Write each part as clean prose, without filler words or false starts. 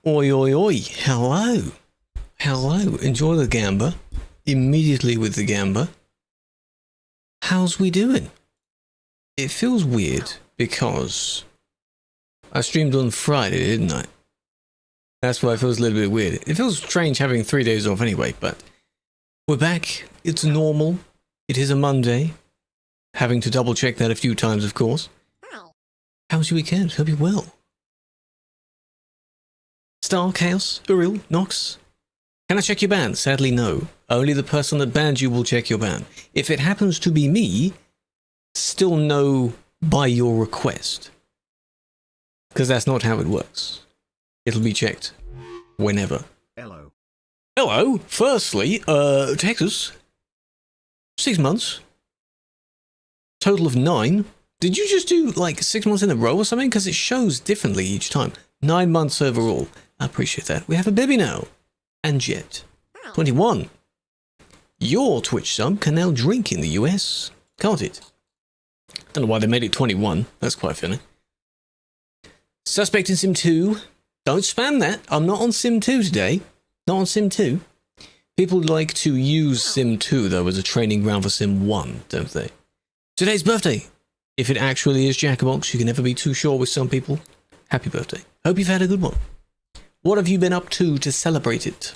Oi, oi, oi. Hello. Hello. Enjoy the gamba. Immediately with the gamba. How's we doing? It feels weird because I streamed on Friday, didn't I? That's why it feels a little bit weird. It feels strange having 3 days off anyway, but we're back. It's normal. It is a Monday. Having to double check that a few times, of course. How was your weekend? Hope you're well. Star, Chaos, Uriel, Nox. Can I check your ban? Sadly, no. Only the person that banned you will check your ban. If it happens to be me, still no by your request. Because that's not how it works. It'll be checked whenever. Hello. Hello. Firstly, Texas. 6 months. Total of 9. Did you just do like 6 months in a row or something? Because it shows differently each time. 9 months overall. I appreciate that. We have a baby now. And Jet. 21. Your Twitch sub can now drink in the US. Can't it? Don't know why they made it 21. That's quite funny. Suspect in Sim 2. Don't spam that. I'm not on Sim 2 today. Not on Sim 2. People like to use Sim 2, though, as a training ground for Sim 1, don't they? Today's birthday. If it actually is Jackabox, you can never be too sure with some people. Happy birthday. Hope you've had a good one. What have you been up to celebrate it?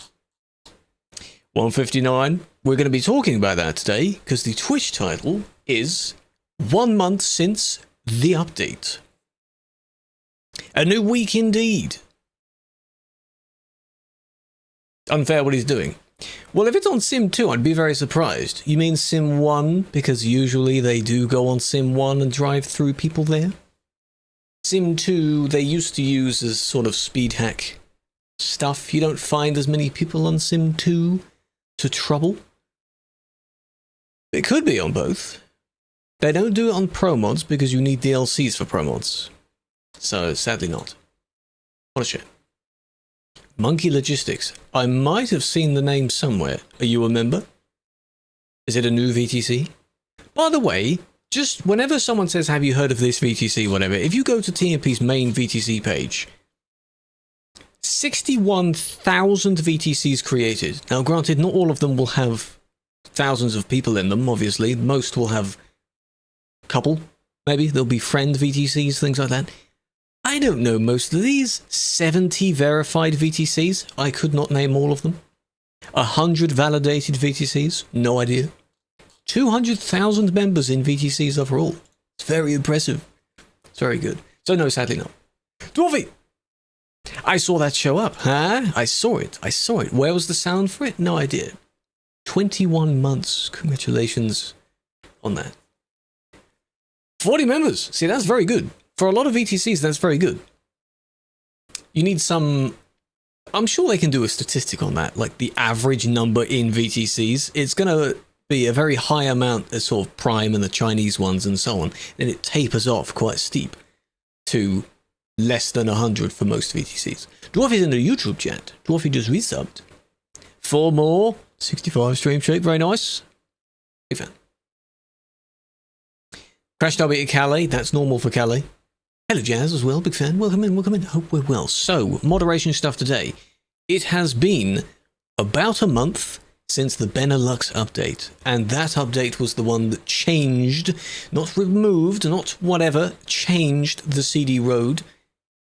159. We're going to be talking about that today, because the Twitch title is 1 month since the update. A new week indeed. Unfair what he's doing. Well, if it's on Sim 2, I'd be very surprised. You mean Sim 1? Because usually they do go on Sim 1 and drive through people there. Sim 2, they used to use as sort of speed hack stuff. You don't find as many people on Sim 2 to trouble. It could be on both. They don't do it on Pro Mods because you need DLCs for Pro Mods. So, sadly not. What a shame. Monkey Logistics. I might have seen the name somewhere. Are you a member? Is it a new VTC? By the way, just whenever someone says, have you heard of this VTC, whatever, if you go to TMP's main VTC page, 61,000 VTCs created. Now, granted, not all of them will have thousands of people in them, obviously. Most will have a couple, maybe. There'll be friend VTCs, things like that. I don't know most of these. 70 verified VTCs. I could not name all of them. 100 validated VTCs. No idea. 200,000 members in VTCs overall. It's very impressive. It's very good. So no, sadly not. Dwarfi! I saw that show up, huh? I saw it. I saw it. Where was the sound for it? No idea. 21 months. Congratulations on that. 40 members. See, that's very good. For a lot of VTCs, that's very good. You need some... I'm sure they can do a statistic on that, like the average number in VTCs. It's going to be a very high amount as sort of Prime and the Chinese ones and so on. Then it tapers off quite steep to less than 100 for most VTCs. Dwarfi's in the YouTube chat. Dwarfi just resubbed. 4 more. 65 stream shape. Very nice. Big fan. Crash W at Calais. That's normal for Calais. Hello, Jazz, as well. Big fan. Welcome in, welcome in. Hope we're well. So, moderation stuff today. It has been about a month since the Benelux update. And that update was the one that changed, not removed, not whatever, changed the CD road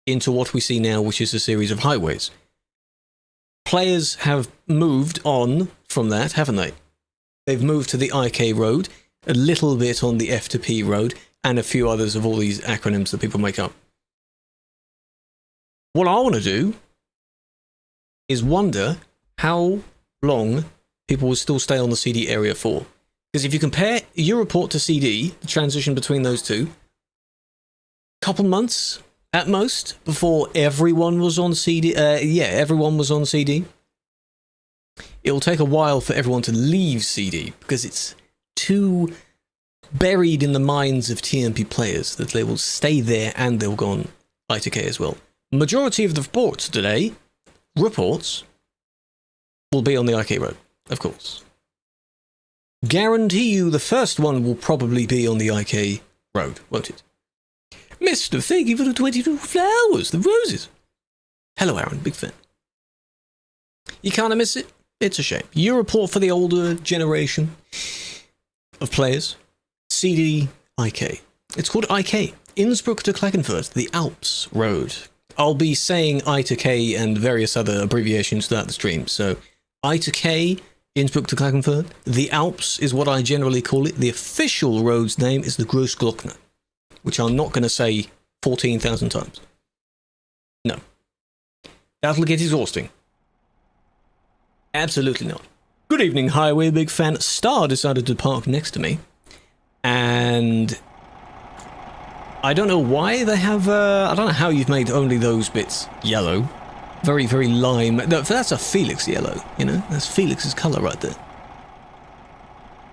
into what we see now, which is a series of highways. Players have moved on from that, haven't they? They've moved to the IK road, a little bit on the F2P road, and a few others of all these acronyms that people make up. What I want to do is wonder how long people will still stay on the CD area for. Because if you compare Europort to CD, the transition between those two, couple months at most before everyone was on CD. Everyone was on CD. It will take a while for everyone to leave CD because it's too buried in the minds of TMP players that they will stay there and they'll go on I2K as well. Majority of the reports today, will be on the IK road, of course. Guarantee you the first one will probably be on the IK road, won't it? Mr. Thank you for the 22 flowers, the roses. Hello, Aaron. Big fan. You kind of miss it? It's a shame. You report for the older generation of players. CDIK. It's called IK. Innsbruck to Klagenfurt, the Alps Road. I'll be saying I to K and various other abbreviations throughout the stream. So I to K, Innsbruck to Klagenfurt. The Alps is what I generally call it. The official road's name is the Großglockner, which I'm not going to say 14,000 times. No. That'll get exhausting. Absolutely not. Good evening, Highway Big Fan. Star decided to park next to me. And I don't know why they have, I don't know how you've made only those bits yellow. Very, very lime. No, that's a Felix yellow, you know? That's Felix's colour right there.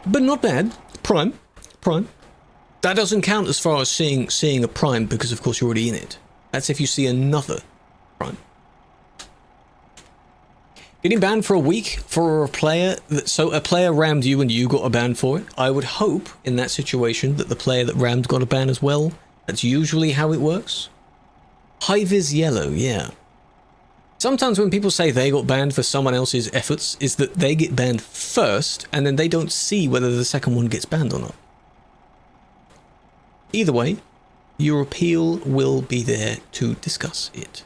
But not bad. Prime. Prime. That doesn't count as far as seeing a prime, because of course you're already in it. That's if you see another prime. Getting banned for a week for a player, so a player rammed you and you got a ban for it. I would hope in that situation that the player that rammed got a ban as well. That's usually how it works. High-vis yellow, yeah. Sometimes when people say they got banned for someone else's efforts, is that they get banned first, and then they don't see whether the second one gets banned or not. Either way, your appeal will be there to discuss it.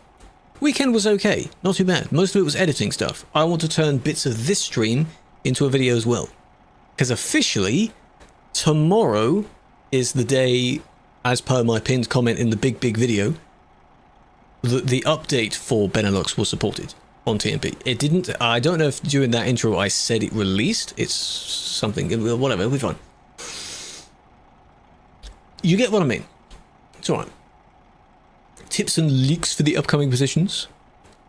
Weekend was okay, not too bad. Most of it was editing stuff. I want to turn bits of this stream into a video as well. Because officially, tomorrow is the day, as per my pinned comment in the big video, the update for Benelux was supported on TMP. It didn't, I don't know if during that intro I said it released. It's something, whatever, it'll be fine. You get what I mean. It's alright. Tips and leaks for the upcoming positions.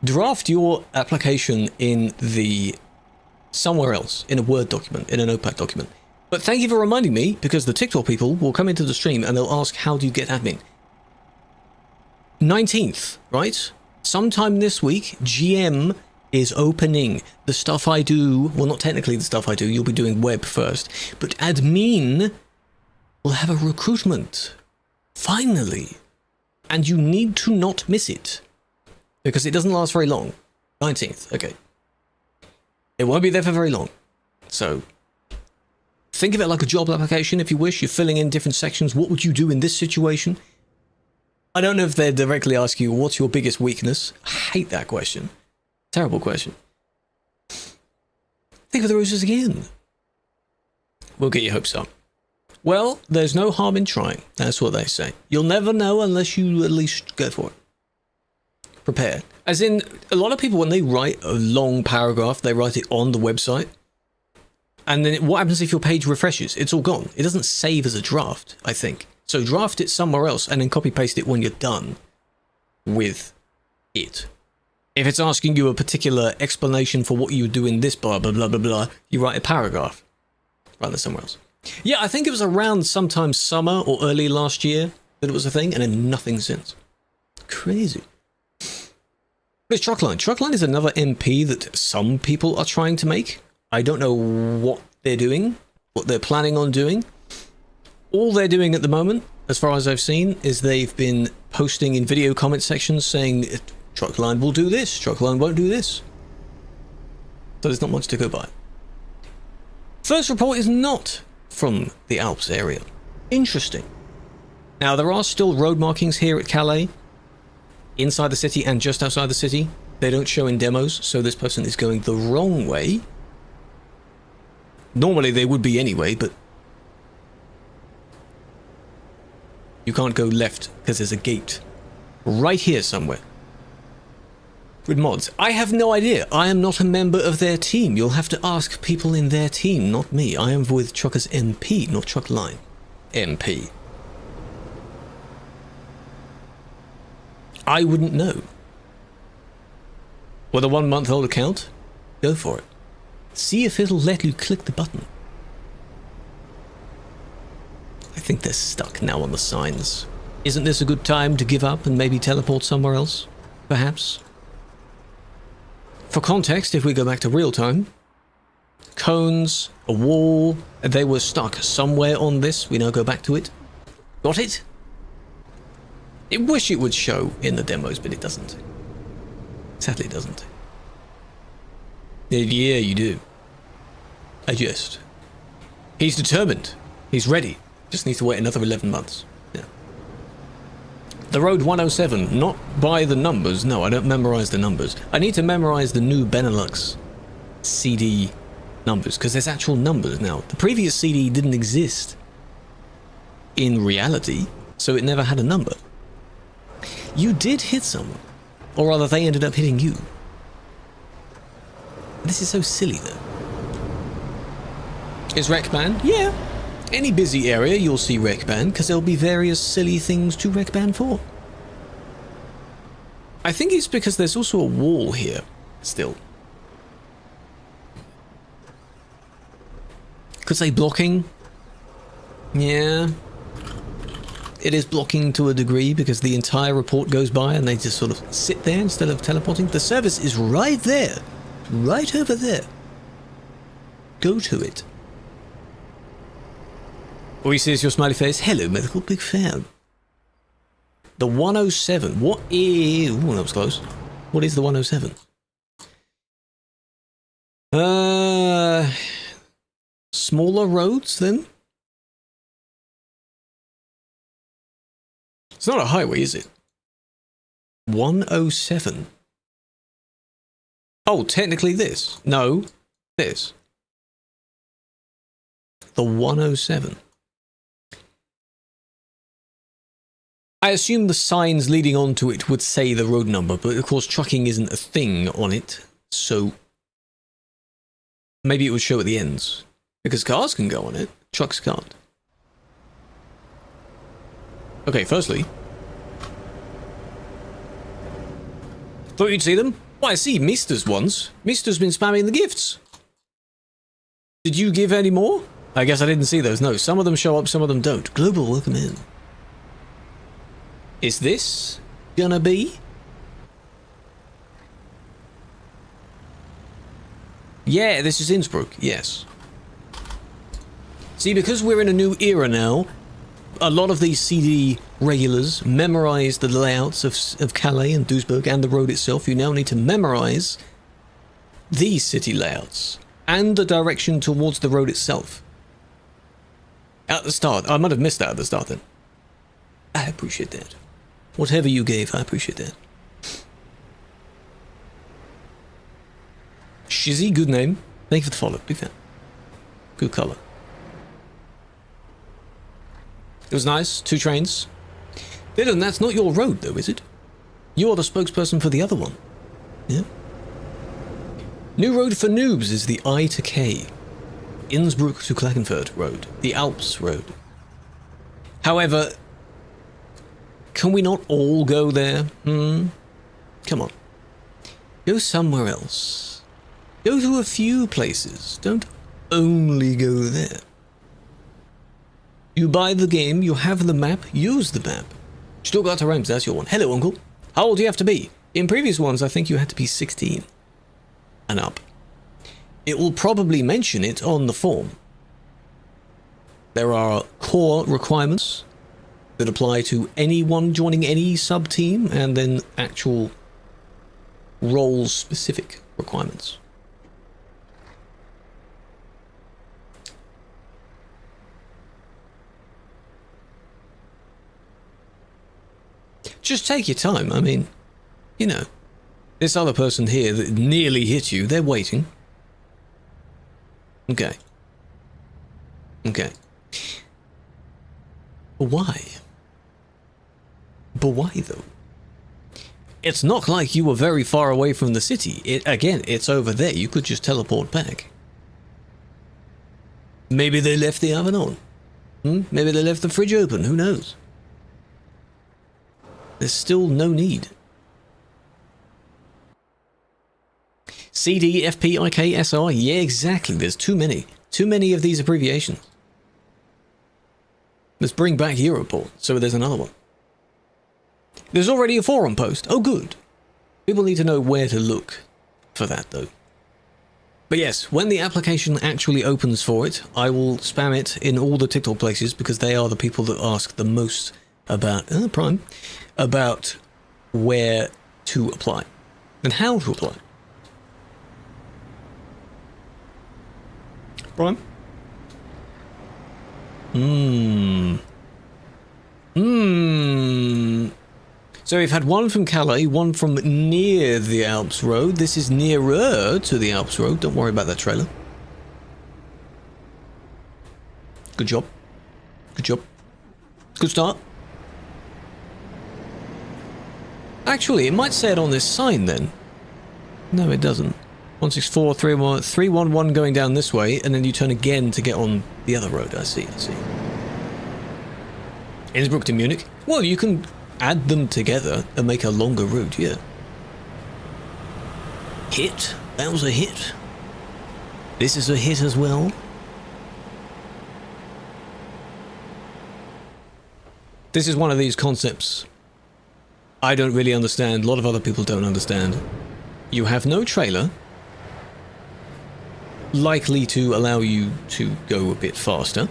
Draft your application in the somewhere else, in a Word document, in a Notepad document. But thank you for reminding me, because the TikTok people will come into the stream and they'll ask, how do you get admin? 19th, right? Sometime this week, GM is opening the stuff I do. Well, not technically the stuff I do. You'll be doing web first. But admin will have a recruitment. Finally. And you need to not miss it. Because it doesn't last very long. 19th, okay. It won't be there for very long. So, think of it like a job application if you wish. You're filling in different sections. What would you do in this situation? I don't know if they directly ask you, what's your biggest weakness? I hate that question. Terrible question. Think of the roses again. We'll get your hopes up. Well, there's no harm in trying. That's what they say. You'll never know unless you at least go for it. Prepare. As in, a lot of people, when they write a long paragraph, they write it on the website. And then what happens if your page refreshes? It's all gone. It doesn't save as a draft, I think. So draft it somewhere else and then copy paste it when you're done with it. If it's asking you a particular explanation for what you would do in this blah, blah, blah, blah, blah, you write a paragraph rather than somewhere else. Yeah, I think it was around sometime summer or early last year that it was a thing, and then nothing since. Crazy. But it's Truckline. Truckline is another MP that some people are trying to make. I don't know what they're doing, what they're planning on doing. All they're doing at the moment, as far as I've seen, is they've been posting in video comment sections saying, Truckline will do this, Truckline won't do this. So there's not much to go by. First report is not from the Alps area. Interesting. Now, there are still road markings here at Calais, inside the city and just outside the city. They don't show in demos, so this person is going the wrong way. Normally they would be anyway, but you can't go left because there's a gate right here somewhere. With mods. I have no idea. I am not a member of their team. You'll have to ask people in their team, not me. I am with TruckersMP, not Truckline MP. I wouldn't know. With a 1-month-old account? Go for it. See if it'll let you click the button. I think they're stuck now on the signs. Isn't this a good time to give up and maybe teleport somewhere else? Perhaps? For context, if we go back to real time, cones, a wall, they were stuck somewhere on this. We now go back to it. Got it? I wish it would show in the demos, but it doesn't. Sadly, it doesn't. Yeah, you do. He's determined. He's ready. Just needs to wait another 11 months. Yeah. The Road 107, not by the numbers. No, I don't memorize the numbers. I need to memorize the new Benelux CD numbers, because there's actual numbers now. The previous CD didn't exist in reality, so it never had a number. You did hit someone, or rather they ended up hitting you. This is so silly though. Is rec ban? Yeah. Any busy area you'll see rec ban, because there'll be various silly things to rec ban for. I think it's because there's also a wall here still. Could say blocking. Yeah. It is blocking to a degree because the entire report goes by and they just sort of sit there instead of teleporting. The service is right there. Right over there. Go to it. All you see is your smiley face. Hello, medical, big fan. The 107. What is... Ooh, that was close. What is the 107? Smaller roads, then? It's not a highway, is it? 107. Oh, technically this. No, this. The 107. I assume the signs leading onto it would say the road number, but of course trucking isn't a thing on it, so maybe it would show at the ends. Because cars can go on it, trucks can't. Okay, firstly, thought you'd see them? Well, I see Mister's ones. Mister's been spamming the gifts. Did you give any more? I guess I didn't see those. No, some of them show up, some of them don't. Global, welcome in. Is this gonna be? Yeah, this is Innsbruck, yes. See, because we're in a new era now, a lot of these CD regulars memorize the layouts of Calais and Duisburg and the road itself. You now need to memorize these city layouts and the direction towards the road itself. At the start. I might have missed that at the start then. I appreciate that. Whatever you gave, I appreciate that. Shizzy, good name. Thank you for the follow. Big fan. Good colour. It was nice. 2 trains. Dylan, that's not your road though, is it? You are the spokesperson for the other one. Yeah. New road for noobs is the I to K. Innsbruck to Klagenfurt road. The Alps road. However, can we not all go there? Come on. Go somewhere else. Go to a few places. Don't only go there. You buy the game, you have the map, use the map. Stuttgart Rams, that's your one. Hello, Uncle. How old do you have to be? In previous ones, I think you had to be 16 and up. It will probably mention it on the form. There are core requirements that apply to anyone joining any sub-team, and then actual role-specific requirements. Just take your time. I mean, you know, this other person here that nearly hit you, they're waiting. Okay. Okay. But why? But why, though? It's not like you were very far away from the city. Again, it's over there. You could just teleport back. Maybe they left the oven on. Maybe they left the fridge open. Who knows? There's still no need. CD, FP, IK, SR. Yeah, exactly. There's too many. Too many of these abbreviations. Let's bring back Europort. So there's another one. There's already a forum post. Oh, good. People need to know where to look for that, though. But yes, when the application actually opens for it, I will spam it in all the TikTok places because they are the people that ask the most about Prime, about where to apply. and how to apply. Brian? So we've had one from Calais, one from near the Alps Road. This is nearer to the Alps Road. Don't worry about that trailer. Good job. Good job. Good start. Actually, it might say it on this sign then. No, it doesn't. 164, 311 going down this way, and then you turn again to get on the other road. I see, I see. Innsbruck to Munich? Well, you can add them together and make a longer route, yeah. Hit? That was a hit. This is a hit as well. This is one of these concepts I don't really understand. A lot of other people don't understand. You have no trailer likely to allow you to go a bit faster.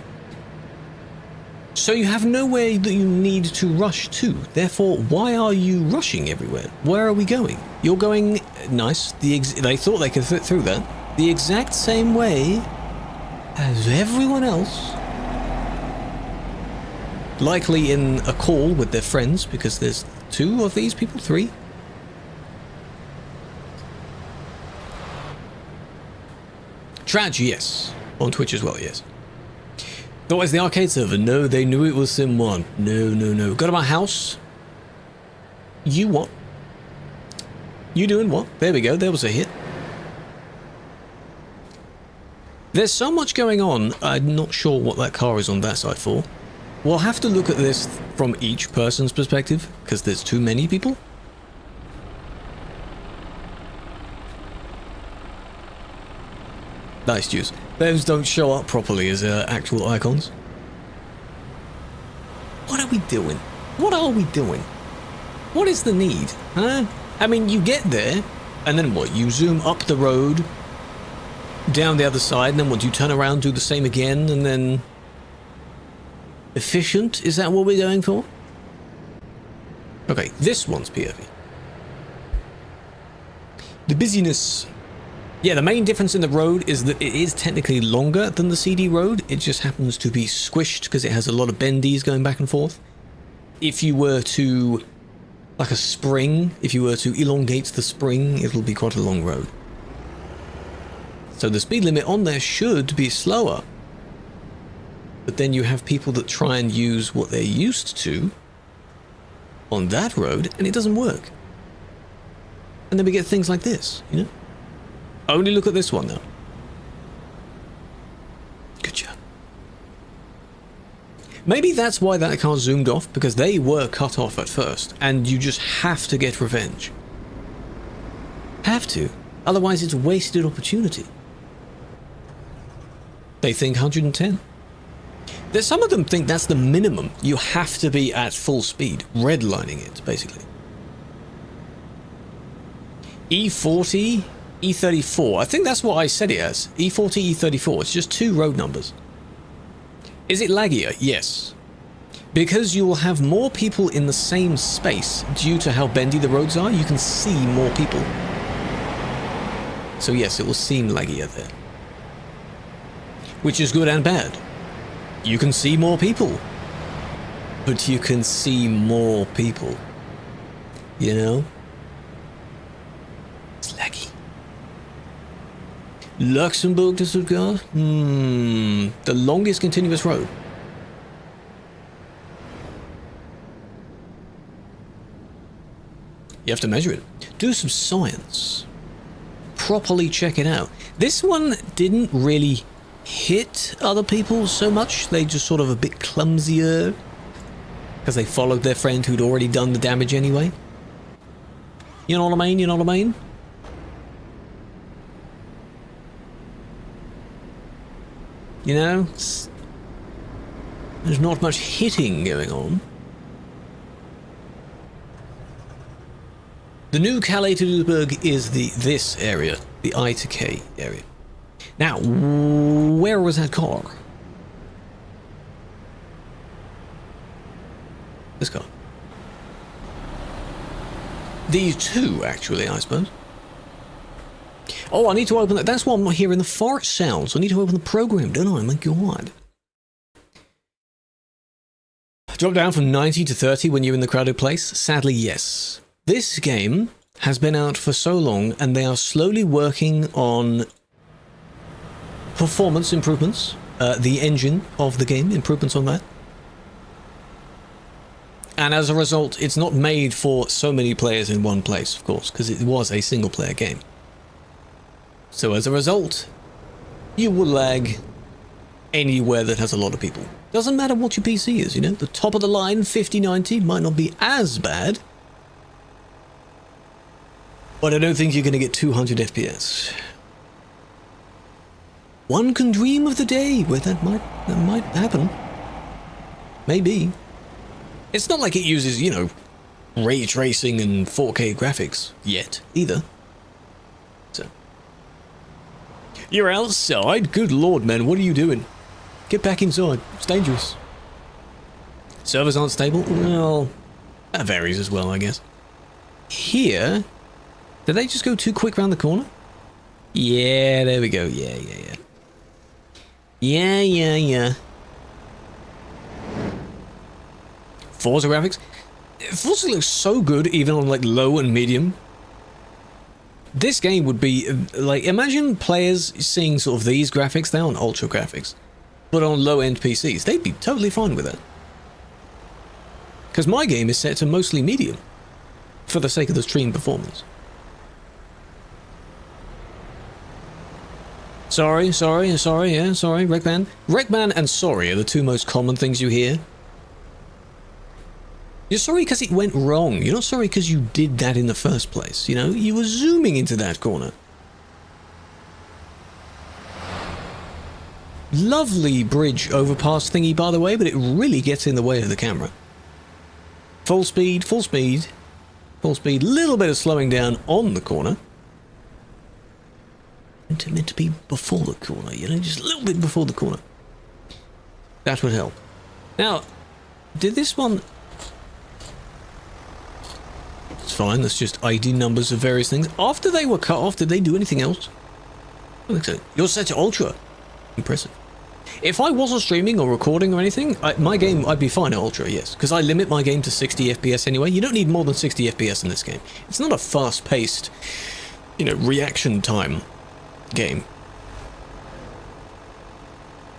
So you have nowhere that you need to rush to. Therefore, why are you rushing everywhere? Where are we going? You're going nice. They thought they could fit through that. The exact same way as everyone else. Likely in a call with their friends, because there's 2 of these people, 3. Traj, yes. On Twitch as well, yes. Thought it was the arcade server. No, they knew it was Sim 1. No, no, no. Go to my house. You what? You doing what? There we go. There was a hit. There's so much going on. I'm not sure what that car is on that side for. We'll have to look at this from each person's perspective, because there's too many people. Nice, Juice. Those don't show up properly as actual icons. What are we doing? What are we doing? What is the need? Huh? I mean, you get there, and then what? You zoom up the road, down the other side, and then what? You turn around, do the same again, and then... Efficient? Is that what we're going for? Okay, this one's POV. The busyness... Yeah, the main difference in the road is that it is technically longer than the CD road. It just happens to be squished because it has a lot of bendies going back and forth. If you were to, like a spring, if you were to elongate the spring, it'll be quite a long road. So the speed limit on there should be slower. But then you have people that try and use what they're used to on that road, and it doesn't work. And then we get things like this, you know? Only look at this one, though. Good job. Maybe that's why that car zoomed off, because they were cut off at first, and you just have to get revenge. Have to. Otherwise, it's wasted opportunity. They think 110. There's some of them think that's the minimum. You have to be at full speed, redlining it, basically. E40... E34, I think that's what I said it as. E40, E34, it's just 2 road numbers. Is it laggier? Yes. Because you will have more people in the same space due to how bendy the roads are, you can see more people. So yes, it will seem laggier there. Which is good and bad. You can see more people. But you can see more people. You know? It's laggy. Luxembourg to Stuttgart? The longest continuous road. You have to measure it. Do some science. Properly check it out. This one didn't really hit other people so much. They just sort of a bit clumsier. Because they followed their friend who'd already done the damage anyway. You know what I mean? You know what I mean? You know, there's not much hitting going on. The new Calais to Duisburg is this area, the I to K area. Now, where was that car? This car. These two, actually, I suppose. Oh, I need to open that. That's why I'm not hearing the fart sounds. I need to open the program, don't I? My God. Drop down from 90 to 30 when you're in the crowded place? Sadly, yes. This game has been out for so long, and they are slowly working on performance improvements. The engine of the game, improvements on that. And as a result, it's not made for so many players in one place, of course, because it was a single-player game. So as a result, you will lag anywhere that has a lot of people. Doesn't matter what your PC is, you know? The top of the line, 5090, might not be as bad. But I don't think you're going to get 200 FPS. One can dream of the day where that might happen. Maybe. It's not like it uses, you know, ray tracing and 4K graphics yet, either. So. You're outside? Good lord, man, what are you doing? Get back inside. It's dangerous. Servers aren't stable? Well, that varies as well, I guess. Here... Did they just go too quick round the corner? Yeah, there we go. Yeah. Yeah. Forza graphics? Forza looks so good even on like low and medium. This game would be like, imagine players seeing sort of these graphics. They're on ultra graphics, but on low end PCs, they'd be totally fine with it. Because my game is set to mostly medium for the sake of the stream performance. Sorry, yeah, sorry. Wreckman. Wreckman and sorry are the two most common things you hear. You're sorry because it went wrong. You're not sorry because you did that in the first place. You know, you were zooming into that corner. Lovely bridge overpass thingy, by the way, but it really gets in the way of the camera. Full speed. Little bit of slowing down on the corner. Meant to be before the corner, you know, just a little bit before the corner. That would help. Now, did this one... It's fine, that's just ID numbers of various things. After they were cut off, did they do anything else? I think so. You're set to Ultra. Impressive. If I wasn't streaming or recording or anything, my game, I'd be fine at Ultra, yes. Because I limit my game to 60 FPS anyway. You don't need more than 60 FPS in this game. It's not a fast-paced, you know, reaction time game.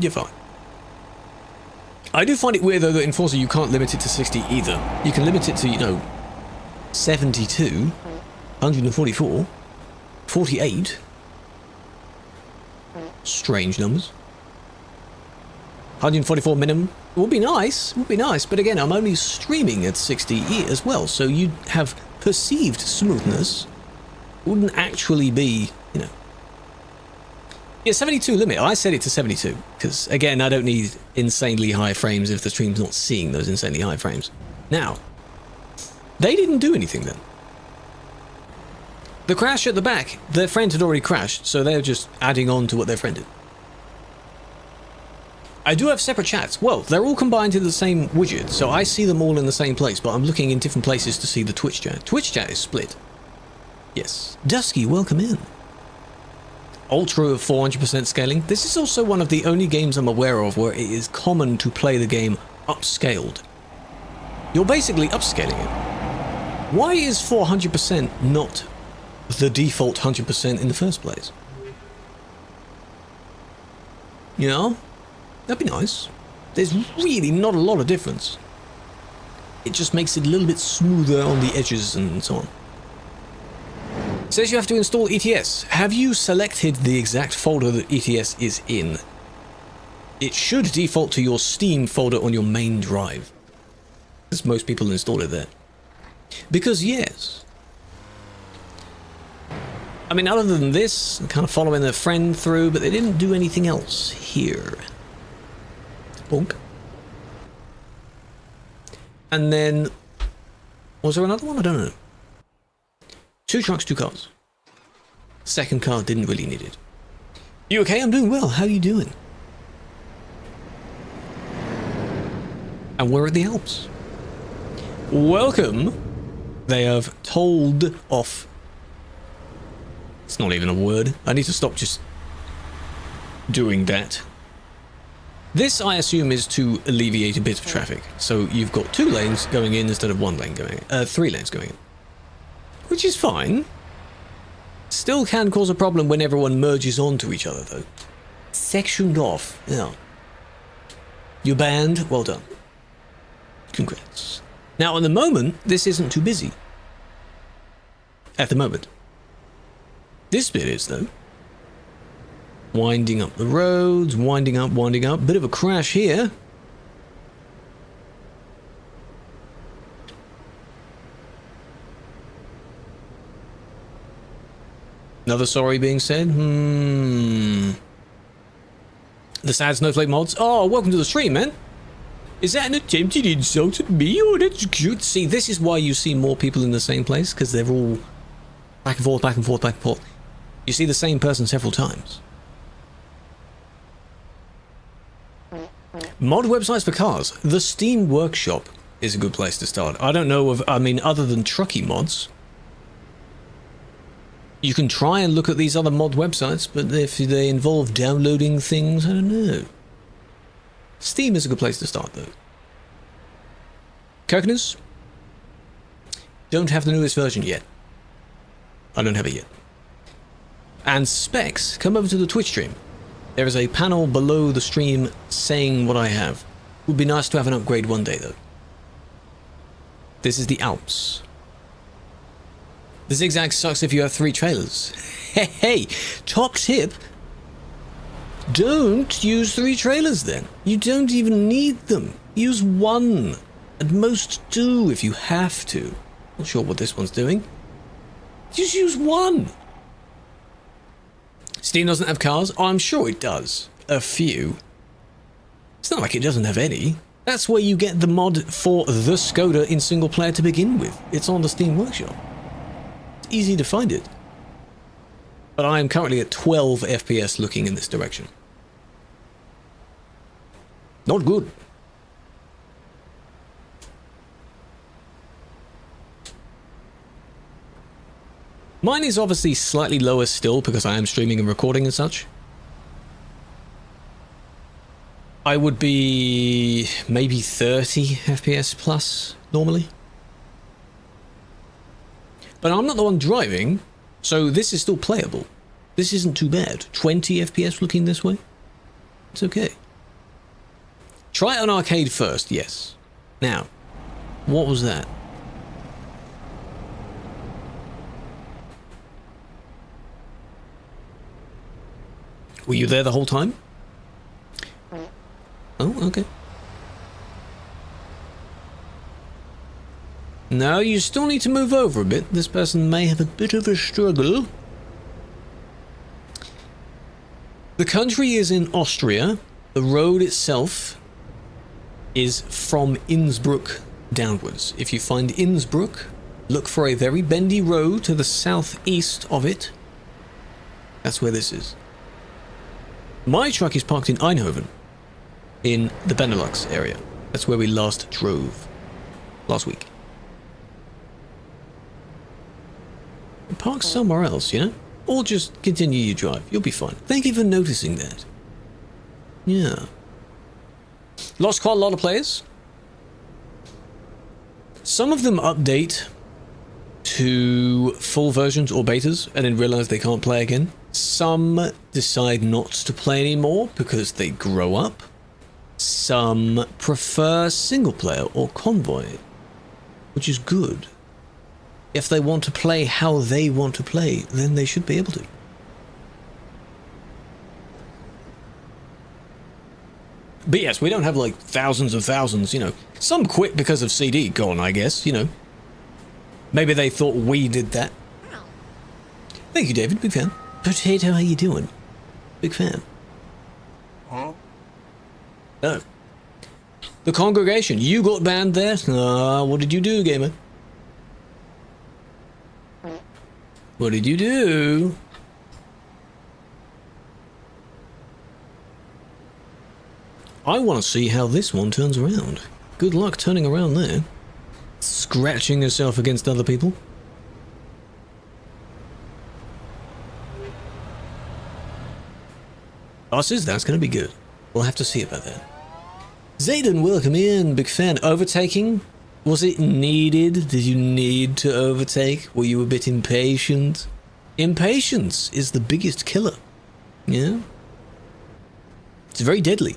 You're fine. I do find it weird though that in Forza you can't limit it to 60 either. You can limit it to, you know, 72, 144, 48. Strange numbers. 144 minimum. It would be nice, but again, I'm only streaming at 60 as well, so you'd have perceived smoothness. It wouldn't actually be, you know. Yeah, 72 limit. I set it to 72 because, again, I don't need insanely high frames if the stream's not seeing those insanely high frames. Now, they didn't do anything then. The crash at the back, their friend had already crashed, so they're just adding on to what their friend did. I do have separate chats. Well, they're all combined in the same widget, so I see them all in the same place, but I'm looking in different places to see the Twitch chat. Twitch chat is split. Yes. Dusky, welcome in. Ultra of 400% scaling. This is also one of the only games I'm aware of where it is common to play the game upscaled. You're basically upscaling it. Why is 400% not the default 100% in the first place? You know? That'd be nice. There's really not a lot of difference. It just makes it a little bit smoother on the edges and so on. It says you have to install ETS. Have you selected the exact folder that ETS is in? It should default to your Steam folder on your main drive, because most people install it there. Because yes. I mean, other than this, kind of following their friend through, but they didn't do anything else here. Bonk. And then, was there another one? I don't know. 2 trucks, 2 cars. Second car didn't really need it. You okay? I'm doing well. How are you doing? And we're at the Alps. Welcome They have told off. It's not even a word. I need to stop just doing that. This, I assume, is to alleviate a bit of traffic. So you've got 2 lanes going in instead of 1 lane going in. 3 lanes going in. Which is fine. Still can cause a problem when everyone merges onto each other, though. Sectioned off. Yeah. You're banned. Well done. Congrats. Now, at the moment, this isn't too busy. At the moment. This bit is, though. Winding up the roads, winding up. Bit of a crash here. Another sorry being said. The sad snowflake mods. Oh, welcome to the stream, man. Is that an attempted insult at me? Oh, that's cute. See, this is why you see more people in the same place, because they're all back and forth, back and forth, back and forth. You see the same person several times. Mod websites for cars. The Steam Workshop is a good place to start. I don't know of, I mean, other than trucky mods. You can try and look at these other mod websites, but if they involve downloading things, I don't know. Steam is a good place to start, though. Kirkness? Don't have the newest version yet. I don't have it yet. And Specs, come over to the Twitch stream. There is a panel below the stream saying what I have. Would be nice to have an upgrade one day, though. This is the Alps. The zigzag sucks if you have 3 trailers. Hey, top tip. Don't use 3 trailers then. You don't even need them. Use 1. At most 2 if you have to. Not sure what this one's doing. Just use 1. Steam doesn't have cars? Oh, I'm sure it does. A few. It's not like it doesn't have any. That's where you get the mod for the Skoda in single player to begin with. It's on the Steam Workshop. It's easy to find it. But I am currently at 12 FPS looking in this direction. Not good. Mine is obviously slightly lower still because I am streaming and recording and such. I would be maybe 30 FPS plus normally. But I'm not the one driving, so this is still playable. This isn't too bad. 20 FPS looking this way. It's okay. Try it on arcade first, yes. Now, what was that? Were you there the whole time? Oh, okay. No, you still need to move over a bit. This person may have a bit of a struggle. The country is in Austria. The road itself is from Innsbruck downwards. If you find Innsbruck, look for a very bendy road to the southeast of it. That's where this is. My truck is parked in Eindhoven, in the Benelux area. That's where we last drove, last week. Park somewhere else, you know? Or just continue your drive. You'll be fine. Thank you for noticing that. Yeah. Lost quite a lot of players. Some of them update to full versions or betas and then realize they can't play again. Some decide not to play anymore because they grow up. Some prefer single player or convoy, which is good. If they want to play how they want to play, then they should be able to. But yes, we don't have like thousands of thousands, you know. Some quit because of CD gone, I guess, you know. Maybe they thought we did that. Thank you, David. Big fan. Potato, how you doing? Big fan. Huh? No. The congregation. You got banned there? What did you do, gamer? What did you do? I want to see how this one turns around. Good luck turning around there. scratching herself against other people. Bosses, that's going to be good. We'll have to see about that. Zayden, welcome in. Big fan. Overtaking? Was it needed? Did you need to overtake? Were you a bit impatient? Impatience is the biggest killer. Yeah? It's very deadly.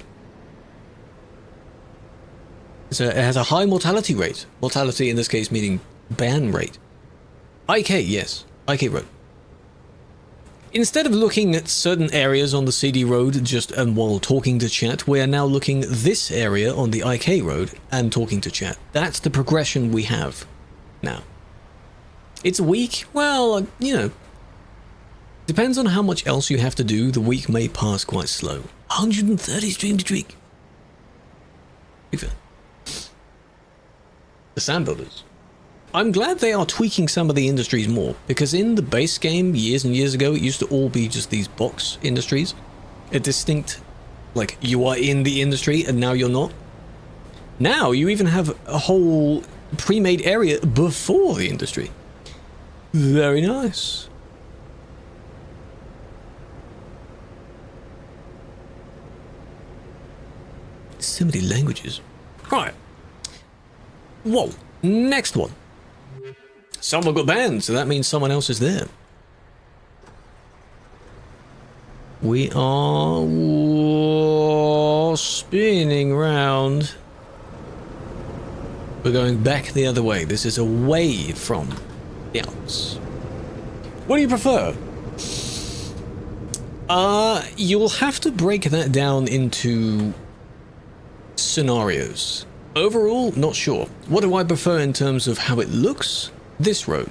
It has a high mortality rate. Mortality in this case meaning ban rate. IK, yes. IK road. Instead of looking at certain areas on the CD road just and while talking to chat, we are now looking at this area on the IK road and talking to chat. That's the progression we have now. It's weak. Well, you know, depends on how much else you have to do. The week may pass quite slow. 130 stream streak. Big fan. The Sand Builders. I'm glad they are tweaking some of the industries more, because in the base game years and years ago it used to all be just these box industries. A distinct, like, you are in the industry and now you're not. Now you even have a whole pre-made area before the industry. Very nice. So many languages. Right. Whoa. Next one. Someone got banned, so that means someone else is there. We are spinning round. We're going back the other way. This is away from the Alps. What do you prefer? You'll have to break that down into scenarios. Overall, not sure. What do I prefer in terms of how it looks? This road.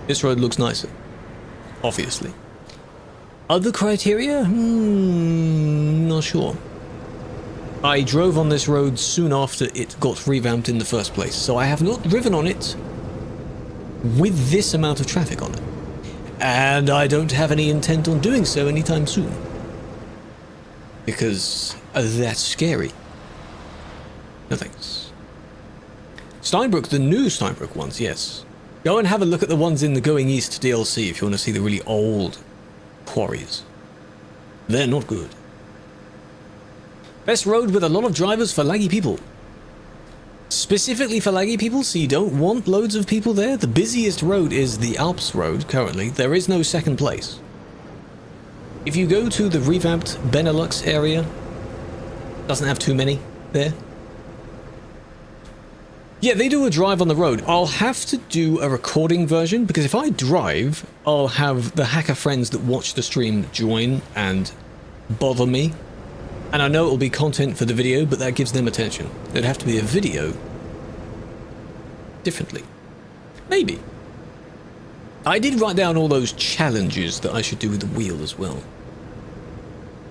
This road looks nicer. Obviously. Other criteria? Not sure. I drove on this road soon after it got revamped in the first place, so I have not driven on it with this amount of traffic on it. And I don't have any intent on doing so anytime soon. Because that's scary. No thanks. Steinbrook, the new Steinbrook ones, yes. Go and have a look at the ones in the Going East DLC if you want to see the really old quarries. They're not good. Best road with a lot of drivers for laggy people. Specifically for laggy people, so you don't want loads of people there. The busiest road is the Alps road currently. There is no second place. If you go to the revamped Benelux area, doesn't have too many there. Yeah, they do a drive on the road. I'll have to do a recording version, because if I drive, I'll have the hacker friends that watch the stream join and bother me. And I know it'll be content for the video, but that gives them attention. It'd have to be a video differently. Maybe. I did write down all those challenges that I should do with the wheel as well.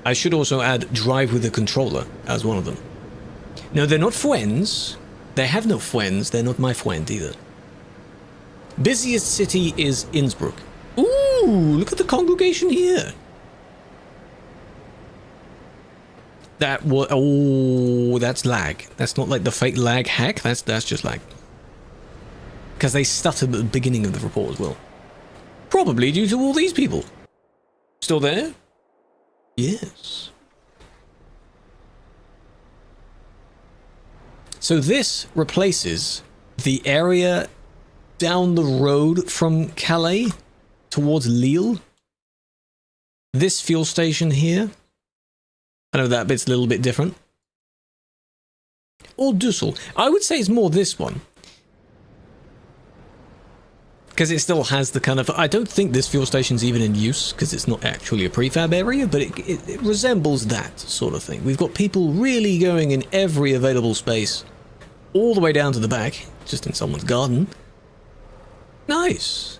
I should also add drive with a controller as one of them. No, they're not friends. They have no friends, they're not my friend either. Busiest city is Innsbruck. Ooh, look at the congregation here. That was, oh, that's lag. That's not like the fake lag hack, that's just lag. Because they stuttered at the beginning of the report as well. Probably due to all these people. Still there? Yes. So this replaces the area down the road from Calais towards Lille. This fuel station here. I know that bit's a little bit different. Or Düssel. I would say it's more this one. Because it still has the kind of... I don't think this fuel station's even in use, because it's not actually a prefab area, but it resembles that sort of thing. We've got people really going in every available space. All the way down to the back, just in someone's garden. Nice.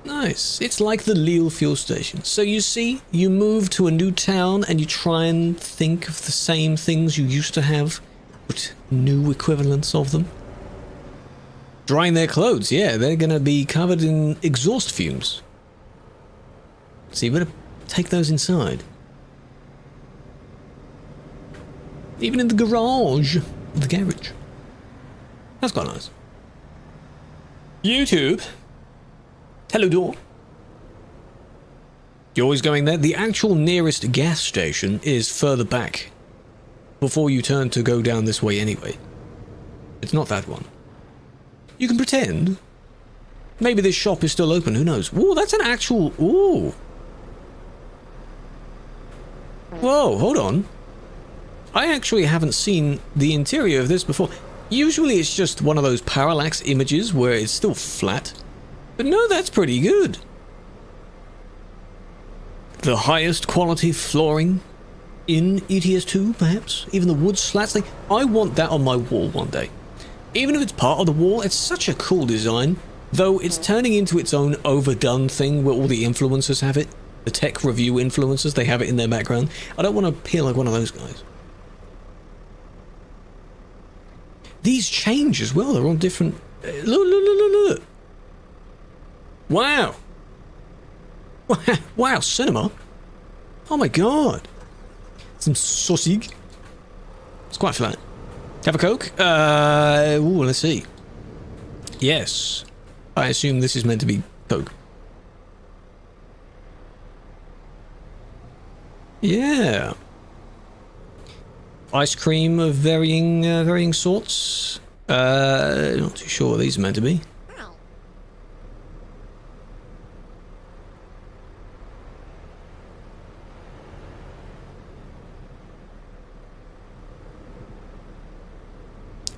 Nice. It's like the Lille fuel station. So you see, you move to a new town and you try and think of the same things you used to have, but new equivalents of them. Drying their clothes, yeah, they're gonna be covered in exhaust fumes. So you better take those inside. Even in the garage. The garage. That's quite nice. YouTube. Hello, door. You're always going there? The actual nearest gas station is further back before you turn to go down this way anyway. It's not that one. You can pretend. Maybe this shop is still open, who knows? Ooh, that's an actual... Ooh. Whoa, hold on. I actually haven't seen the interior of this before. Usually it's just one of those parallax images where it's still flat. But no, that's pretty good. The highest quality flooring in ETS2, perhaps? Even the wood slats thing? I want that on my wall one day. Even if it's part of the wall, it's such a cool design. Though it's turning into its own overdone thing where all the influencers have it. The tech review influencers, they have it in their background. I don't want to appear like one of those guys. These change as well, they're on different... Look. Wow. Wow, cinema. Oh my god. Some sausage. It's quite flat. Have a Coke? Ooh, let's see. Yes. I assume this is meant to be Coke. Yeah. Ice cream of varying sorts. Not too sure what these are meant to be.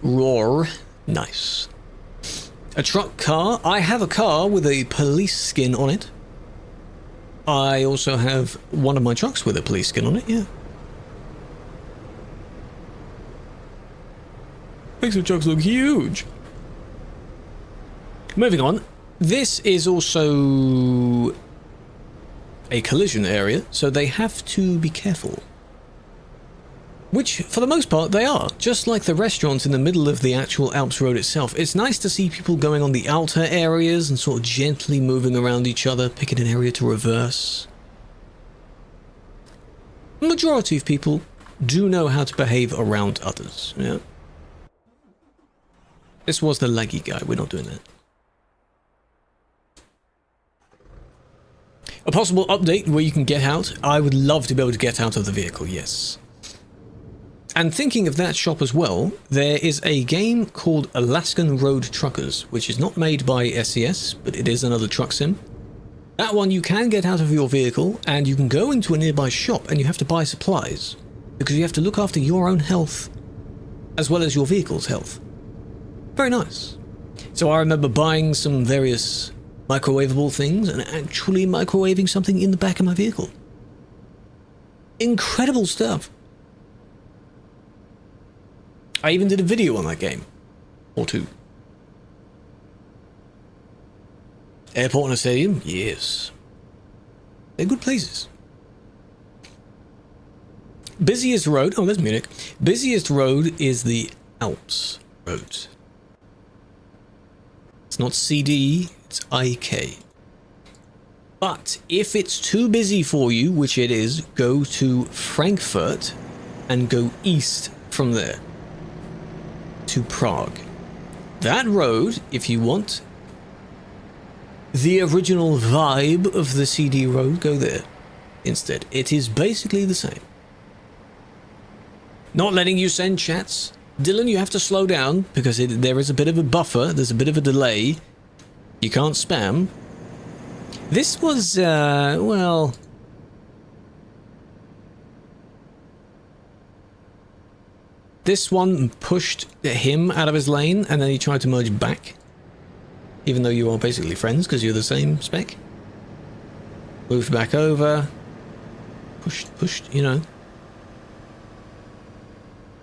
Roar. Nice. A truck car. I have a car with a police skin on it. I also have one of my trucks with a police skin on it, yeah. Makes the trucks look huge. Moving on. This is also a collision area, so they have to be careful. Which, for the most part, they are. Just like the restaurants in the middle of the actual Alps Road itself. It's nice to see people going on the outer areas and sort of gently moving around each other, picking an area to reverse. The majority of people do know how to behave around others, yeah. This was the laggy guy, we're not doing that. A possible update where you can get out. I would love to be able to get out of the vehicle, yes. And thinking of that shop as well, there is a game called Alaskan Road Truckers, which is not made by SES, but it is another truck sim. That one you can get out of your vehicle, and you can go into a nearby shop and you have to buy supplies, because you have to look after your own health, as well as your vehicle's health. Very nice. So I remember buying some various microwavable things and actually microwaving something in the back of my vehicle. Incredible stuff. I even did a video on that game. Or two. Airport and a stadium? Yes. They're good places. Busiest road... Oh, there's Munich. Busiest road is the Alps Road. It's not CD, it's IK. But if it's too busy for you, which it is, go to Frankfurt and go east from there to Prague. That road, if you want the original vibe of the CD road, go there instead. It is basically the same. Not letting you send chats. Dylan, you have to slow down because there is a bit of a buffer, there's a bit of a delay. You can't spam. This was, well... This one pushed him out of his lane and then he tried to merge back. Even though you are basically friends because you're the same spec. Moved back over. Pushed, you know.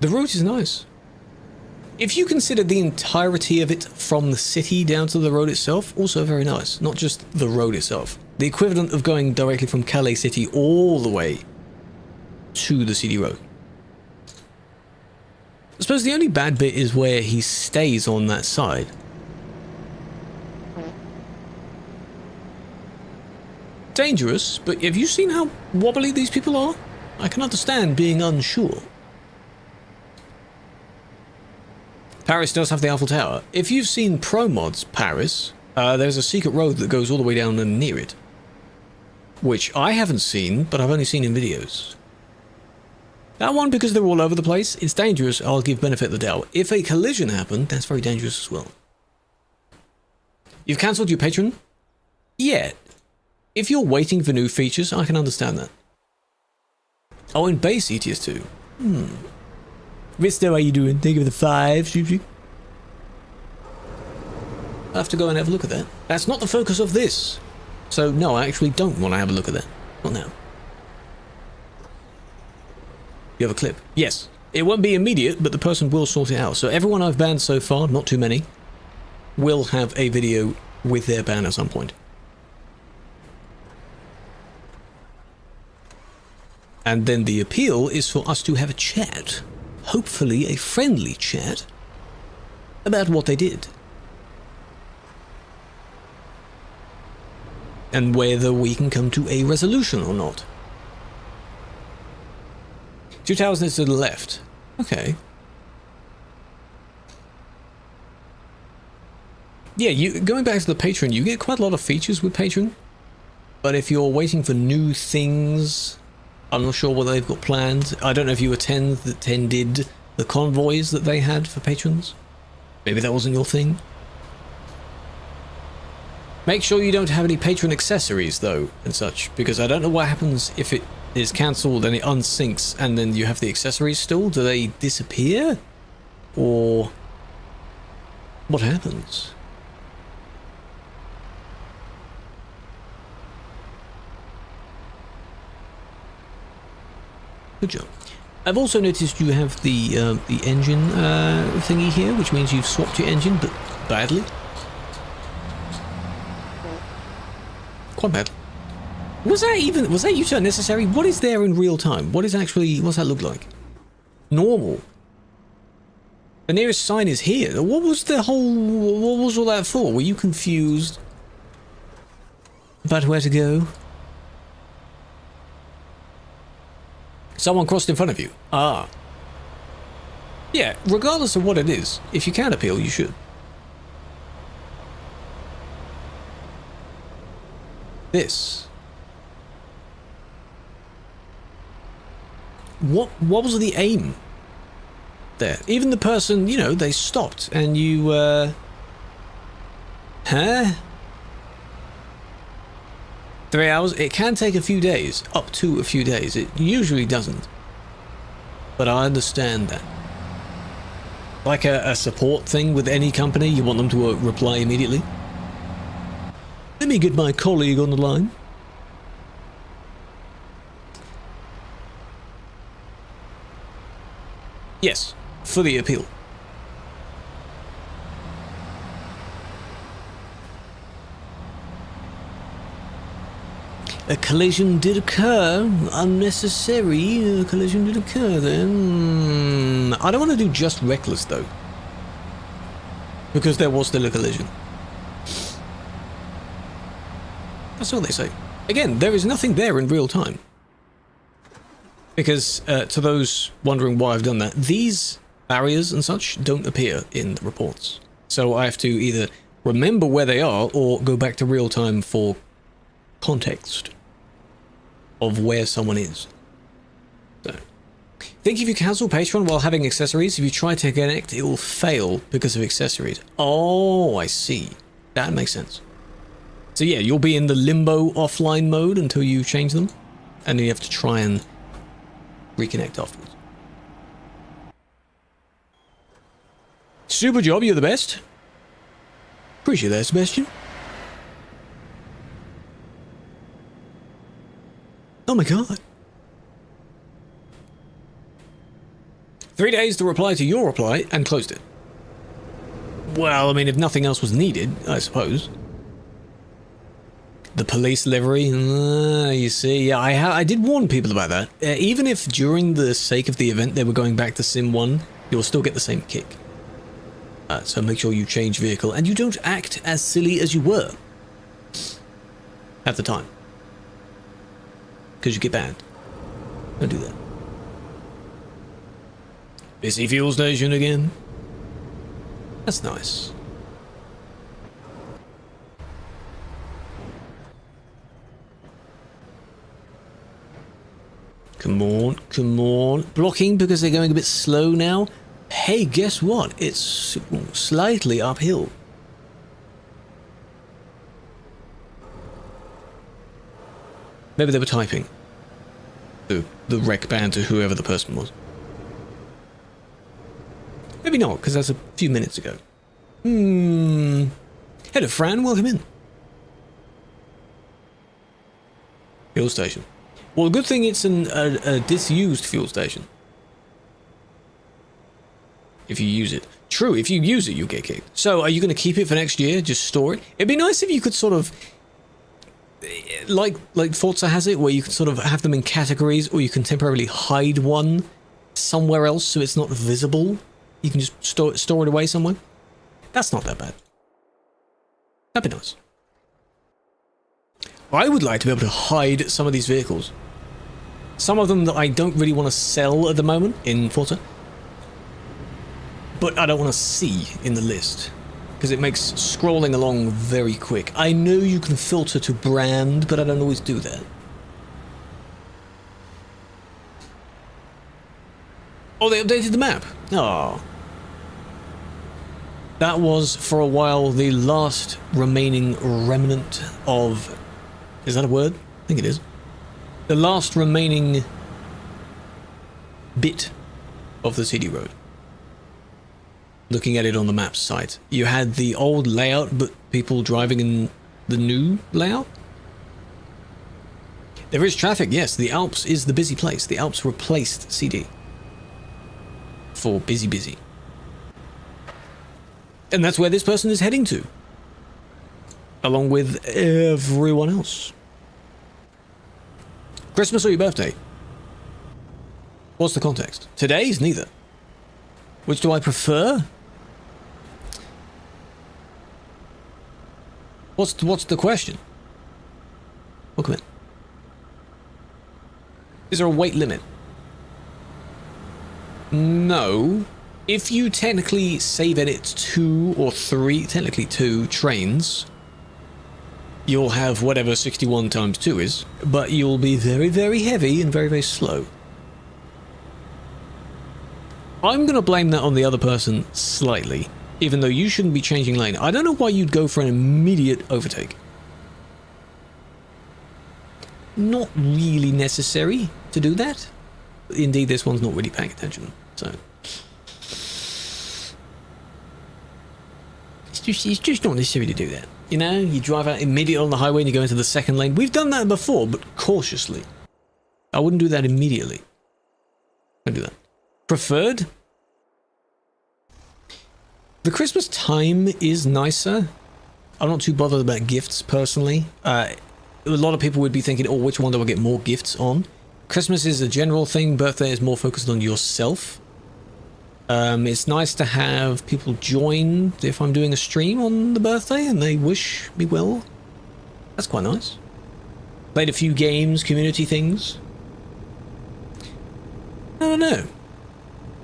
The route is nice. If you consider the entirety of it from the city down to the road itself, also very nice. Not just the road itself. The equivalent of going directly from Calais City all the way to the CD road. I suppose the only bad bit is where he stays on that side. Dangerous, but have you seen how wobbly these people are? I can understand being unsure. Paris does have the Eiffel Tower. If you've seen Pro Mods Paris, there's a secret road that goes all the way down and near it. Which I haven't seen, but I've only seen in videos. That one, because they're all over the place, it's dangerous. I'll give benefit of the doubt. If a collision happened, that's very dangerous as well. You've cancelled your Patreon? Yeah. If you're waiting for new features, I can understand that. Oh, in base ETS2. Risto, how you doing? Thank you for the 5. I'll have to go and have a look at that. That's not the focus of this. So, no, I actually don't want to have a look at that. Not now. You have a clip? Yes. It won't be immediate, but the person will sort it out. So everyone I've banned so far, not too many, will have a video with their ban at some point. And then the appeal is for us to have a chat, hopefully a friendly chat, about what they did. And whether we can come to a resolution or not. 2000 is to the left. Okay. Yeah, going back to the Patreon, you get quite a lot of features with Patreon. But if you're waiting for new things, I'm not sure what they've got planned. I don't know if you attended the convoys that they had for patrons. Maybe that wasn't your thing. Make sure you don't have any Patreon accessories, though, and such, because I don't know what happens if it is cancelled and it unsyncs and then you have the accessories still. Do they disappear? Or what happens? Good job. I've also noticed you have the engine thingy here, which means you've swapped your engine, but badly. Quite bad. Was that U-turn necessary? What is there in real time? What's that look like? Normal. The nearest sign is here. What was all that for? Were you confused about where to go? Someone crossed in front of you. Ah. Yeah, regardless of what it is, if you can appeal, you should. This. What was the aim there? Even the person, you know, they stopped and you, huh? 3 hours? It can take a few days, up to a few days. It usually doesn't. But I understand that. Like a support thing with any company, you want them to reply immediately. Let me get my colleague on the line. Yes, for the appeal. A collision did occur. Unnecessary. A collision did occur then. I don't want to do just reckless though. Because there was still a collision. That's what they say. Again, there is nothing there in real time. Because, to those wondering why I've done that, these barriers and such don't appear in the reports. So I have to either remember where they are or go back to real time for context of where someone is. So, think if you cancel Patreon while having accessories, if you try to connect, it will fail because of accessories. Oh, I see. That makes sense. So yeah, you'll be in the limbo offline mode until you change them, and then you have to try and reconnect afterwards. Super job, you're the best. Appreciate that, Sebastian. Oh my god. 3 days to reply to your reply and closed it. Well, I mean, if nothing else was needed, I suppose. The police livery, you see, yeah, I did warn people about that. Even if during the sake of the event they were going back to Sim 1, you'll still get the same kick. So make sure you change vehicle and you don't act as silly as you were at the time. Because you get banned. Don't do that. Busy fuel station again. That's nice. Come on, come on. Blocking because they're going a bit slow now. Hey, guess what? It's slightly uphill. Maybe they were typing the rec band to whoever the person was. Maybe not, because that's a few minutes ago. Hello, Fran. Welcome in. Fuel station. Well, good thing it's a disused fuel station. If you use it. True, if you use it, you'll get kicked. So, are you going to keep it for next year? Just store it? It'd be nice if you could sort of... Like Forza has it, where you can sort of have them in categories, or you can temporarily hide one somewhere else so it's not visible. You can just store it away somewhere. That's not that bad. That'd be nice. I would like to be able to hide some of these vehicles. Some of them that I don't really want to sell at the moment in Forza. But I don't want to see in the list. Because it makes scrolling along very quick. I know you can filter to brand, but I don't always do that. Oh, they updated the map. Oh. That was, for a while, the last remaining remnant of... Is that a word? I think it is. The last remaining bit of the CD road. Looking at it on the map site. You had the old layout, but people driving in the new layout? There is traffic, yes. The Alps is the busy place. The Alps replaced CD. For busy. And that's where this person is heading to. Along with everyone else. Christmas or your birthday? What's the context? Today's neither. Which do I prefer? What's the question? Welcome in. Is there a weight limit? No. If you technically save edit 2 or 3, technically 2 trains, you'll have whatever 61 times 2 is, but you'll be very, very heavy and very, very slow. I'm going to blame that on the other person slightly, even though you shouldn't be changing lane. I don't know why you'd go for an immediate overtake. Not really necessary to do that. Indeed, this one's not really paying attention, so... It's just not necessary to do that. You know, you drive out immediately on the highway and you go into the second lane. We've done that before, but cautiously. I wouldn't do that immediately. Don't do that. Preferred? The Christmas time is nicer. I'm not too bothered about gifts, personally. A lot of people would be thinking, oh, which one do I get more gifts on? Christmas is a general thing. Birthday is more focused on yourself. It's nice to have people join if I'm doing a stream on the birthday and they wish me well. That's quite nice. Played a few games, community things. I don't know.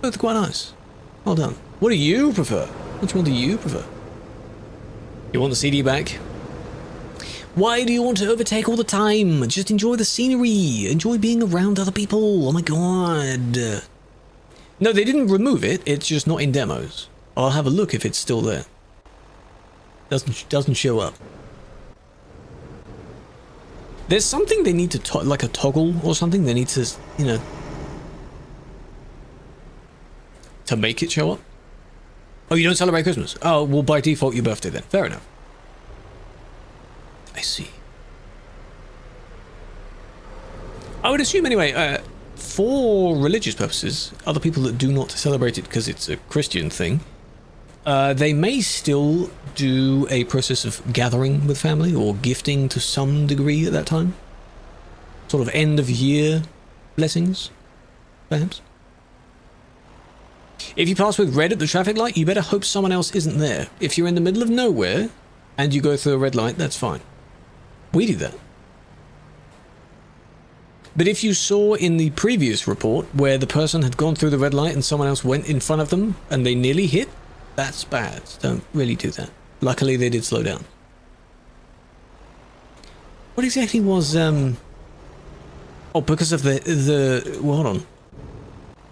Both are quite nice. Well done. What do you prefer? Which one do you prefer? You want the CD back? Why do you want to overtake all the time? Just enjoy the scenery. Enjoy being around other people. Oh my god. No, they didn't remove it. It's just not in demos. I'll have a look if it's still there. Doesn't show up. There's something they need to like a toggle or something. They need to, you know, to make it show up. Oh, you don't celebrate Christmas? Oh, well, by default, your birthday then. Fair enough. I see. I would assume anyway. For religious purposes, other people that do not celebrate it because it's a Christian thing, they may still do a process of gathering with family or gifting to some degree at that time. Sort of end of year blessings, perhaps. If you pass with red at the traffic light, you better hope someone else isn't there. If you're in the middle of nowhere and you go through a red light, that's fine. We do that. But if you saw in the previous report where the person had gone through the red light and someone else went in front of them and they nearly hit, That's bad. Don't really do that. Luckily, they did slow down. What exactly was, Oh, because of well, hold on.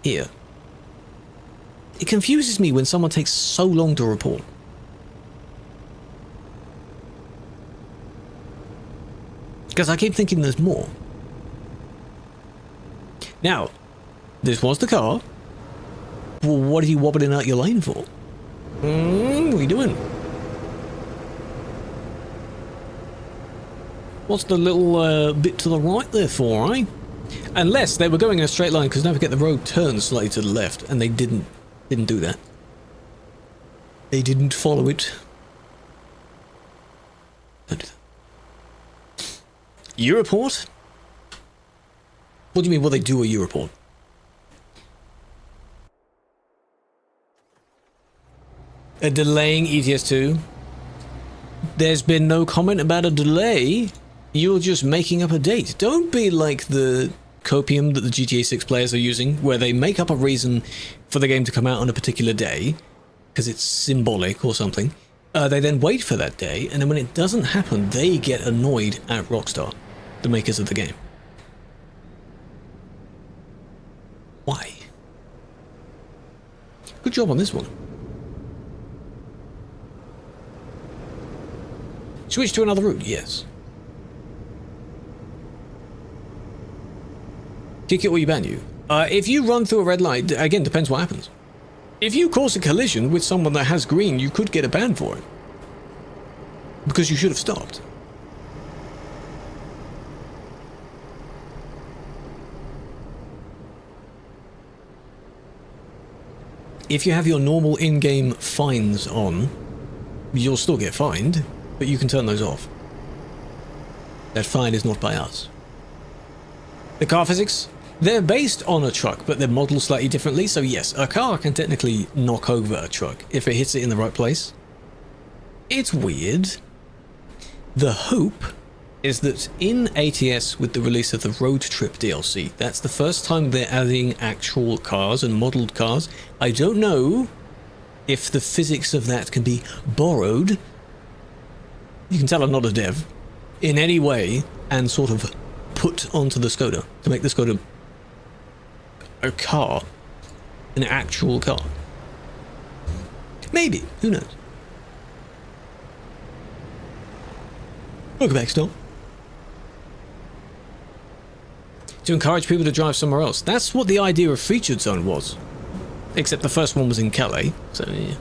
Here. It confuses me when someone takes so long to report. Because I keep thinking there's more. Now, this was the car. Well, what are you wobbling out your lane for? What are you doing? What's the little bit to the right there for, eh? Unless they were going in a straight line, because don't forget the road turns slightly to the left, and they didn't do that. They didn't follow it. Don't do that. U-report? What do you mean, will they do a U-report? A delaying ETS2? There's been no comment about a delay. You're just making up a date. Don't be like the copium that the GTA 6 players are using, where they make up a reason for the game to come out on a particular day, because it's symbolic or something. They then wait for that day, and then when it doesn't happen, they get annoyed at Rockstar, the makers of the game. Why? Good job on this one. Switch to another route, yes. Kick it or you ban you. If you run through a red light, again, depends what happens. If you cause a collision with someone that has green, you could get a ban for it. Because you should have stopped. If you have your normal in-game fines on, you'll still get fined, but you can turn those off. That fine is not by us. The car physics? They're based on a truck, but they're modeled slightly differently, so yes, a car can technically knock over a truck if it hits it in the right place. It's weird. The hope is that in ATS with the release of the Road Trip DLC, that's the first time they're adding actual cars and modeled cars. I don't know if the physics of that can be borrowed, you can tell I'm not a dev, in any way and sort of put onto the Skoda to make the Skoda a car, an actual car. Maybe, who knows? Welcome back, Storm. To encourage people to drive somewhere else. That's what the idea of Featured Zone was. Except the first one was in Calais, so yeah.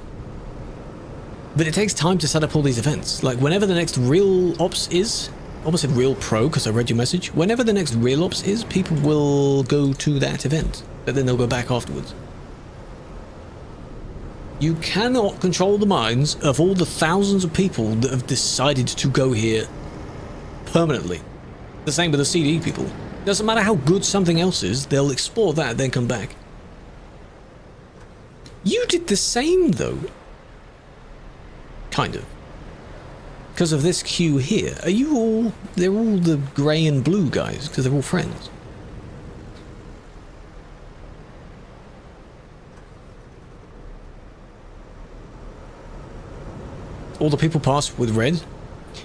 But it takes time to set up all these events. Like, whenever the next real ops is, almost said real pro because I read your message. Whenever the next real ops is, people will go to that event, but then they'll go back afterwards. You cannot control the minds of all the thousands of people that have decided to go here permanently. The same with the CD people. Doesn't matter how good something else is, they'll explore that, then come back. You did the same, though. Kind of. Because of this queue here. Are you all... They're all the grey and blue guys, because they're all friends. All the people pass with red?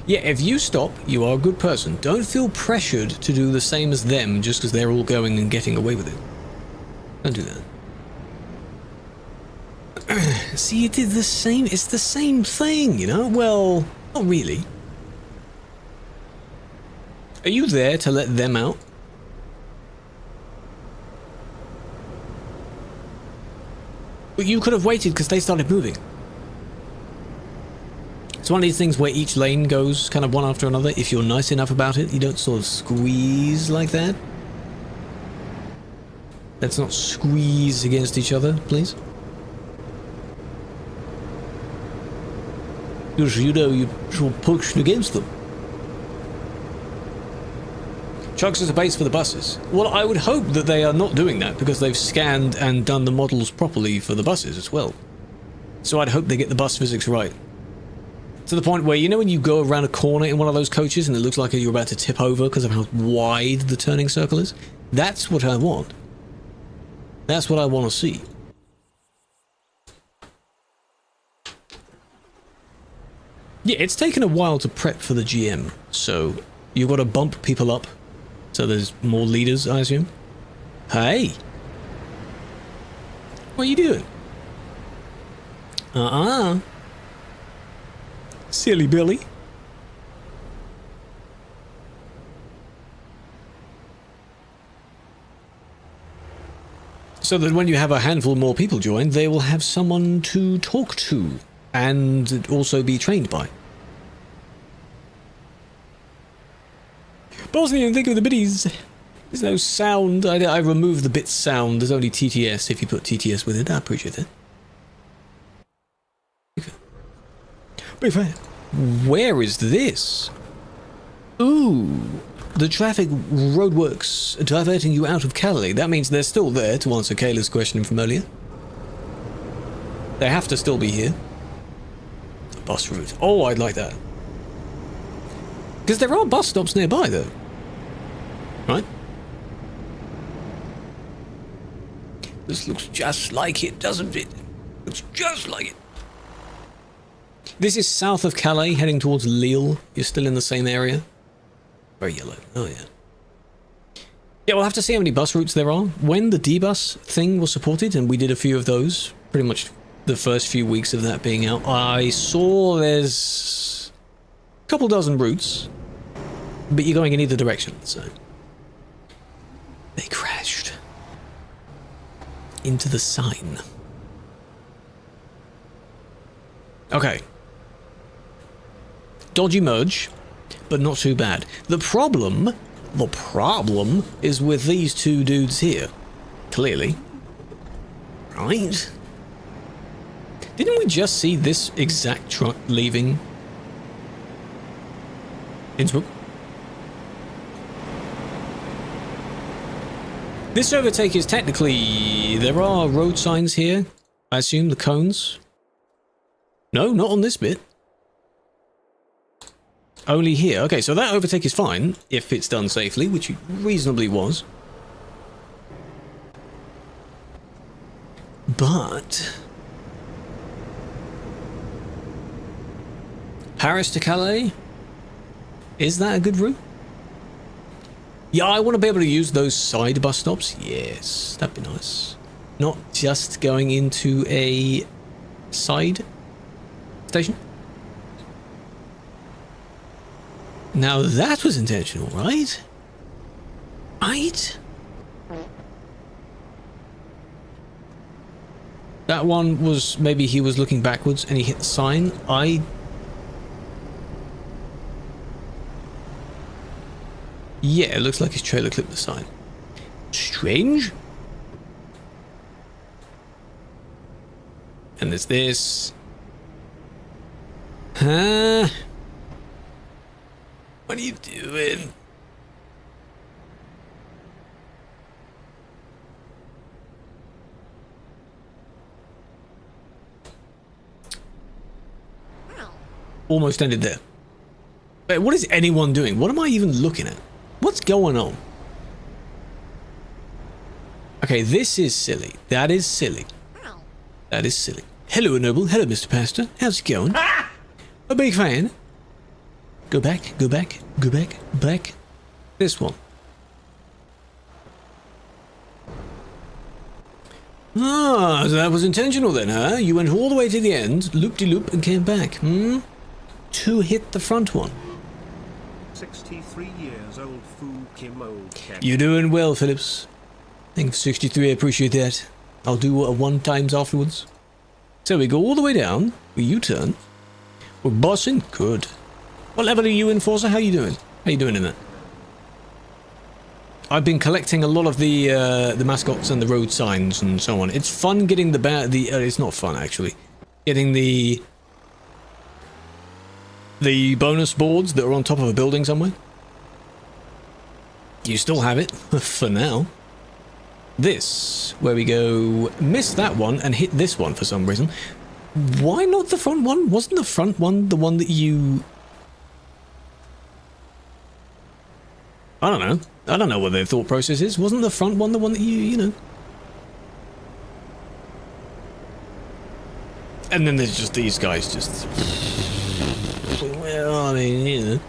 Yeah, if you stop, you are a good person. Don't feel pressured to do the same as them just because they're all going and getting away with it. Don't do that. See, you did the same. It's the same thing, you know? Well, not really. Are you there to let them out? But you could have waited because they started moving. It's one of these things where each lane goes kind of one after another. If you're nice enough about it, you don't sort of squeeze like that. Let's not squeeze against each other, please. Because you know you're pushed against them. Trucks as a base for the buses. Well, I would hope that they are not doing that because they've scanned and done the models properly for the buses as well. So I'd hope they get the bus physics right. To the point where, you know when you go around a corner in one of those coaches and it looks like you're about to tip over because of how wide the turning circle is? That's what I want. That's what I want to see. Yeah, it's taken a while to prep for the GM, so you've got to bump people up so there's more leaders, I assume. Hey! What are you doing? Silly Billy. So that when you have a handful more people join, they will have someone to talk to and also be trained by. But I wasn't even thinking of the biddies. There's no sound. I removed the bit sound. There's only TTS if you put TTS with it. I appreciate that. Big fan. Where is this? Ooh. The traffic roadworks diverting you out of Cali. That means they're still there, to answer Kayla's question from earlier. They have to still be here. The bus route. Oh, I'd like that. Because there are bus stops nearby, though. Right? This looks just like it, doesn't it? Looks just like it. This is south of Calais, heading towards Lille. You're still in the same area. Very yellow. Oh, yeah. Yeah, we'll have to see how many bus routes there are. When the D-Bus thing was supported, and we did a few of those, pretty much the first few weeks of that being out, I saw there's a couple dozen routes, but you're going in either direction, so... They crashed into the sign. Okay. Dodgy merge, but not too bad. The problem is with these two dudes here. Clearly. Right? Didn't we just see this exact truck leaving Innsbruck? This overtake is technically... There are road signs here. I assume the cones. No, not on this bit. Only here. Okay, so that overtake is fine, if it's done safely, which it reasonably was. But... Paris to Calais? Is that a good route? Yeah, I want to be able to use those side bus stops. Yes, that'd be nice. Not just going into a side station. Now that was intentional, right? Right? That one was, maybe he was looking backwards and he hit the sign. Yeah, it looks like his trailer clipped the sign. Strange. And there's this. Huh? What are you doing? Almost ended there. Wait, what is anyone doing? What am I even looking at? What's going on? Okay, this is silly. That is silly. That is silly. Hello, Noble. Hello, MrPasta. How's it going? A big fan. Go back, go back, go back, back. This one. Ah, so that was intentional then, huh? You went all the way to the end, loop-de-loop, and came back, to hit the front one. 63 years old, Kim old cat. You're doing well, Phillips. Thank you for 63, I appreciate that. I'll do a 1 times afterwards. So we go all the way down, we U-turn. We're bossing, good. What level are you in, Forza? How you doing? How you doing in that? I've been collecting a lot of the mascots and the road signs and so on. It's fun getting it's not fun actually. Getting the bonus boards that are on top of a building somewhere. You still have it for now. This, where we go, miss that one and hit this one for some reason. Why not the front one? Wasn't the front one the one that you... I don't know. I don't know what their thought process is. Wasn't the front one the one that you know? And then there's just these guys just... I mean, you know.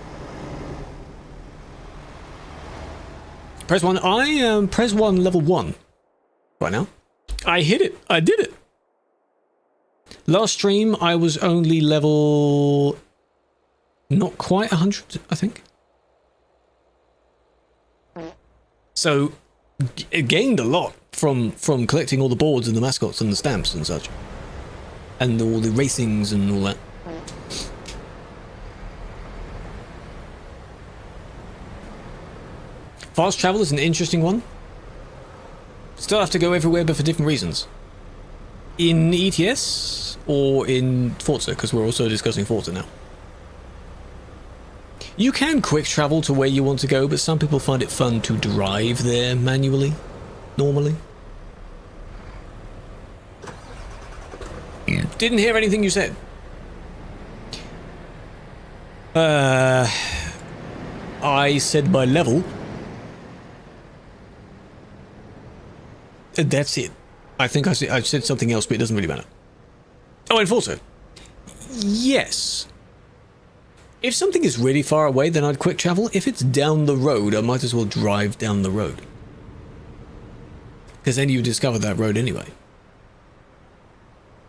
Press 1. I am Press 1 level 1 right now. I hit it. I did it. Last stream, I was only level... not quite 100, I think. So, it gained a lot from collecting all the boards and the mascots and the stamps and such. And all the racings and all that. Fast travel is an interesting one. Still have to go everywhere, but for different reasons. In ETS or in Forza, because we're also discussing Forza now. You can quick travel to where you want to go, but some people find it fun to drive there manually, normally. Didn't hear anything you said. I said by level. That's it. I think I said something else, but it doesn't really matter. Oh, and Forza. Yes. If something is really far away, then I'd quick travel. If it's down the road, I might as well drive down the road. Because then you discover that road anyway.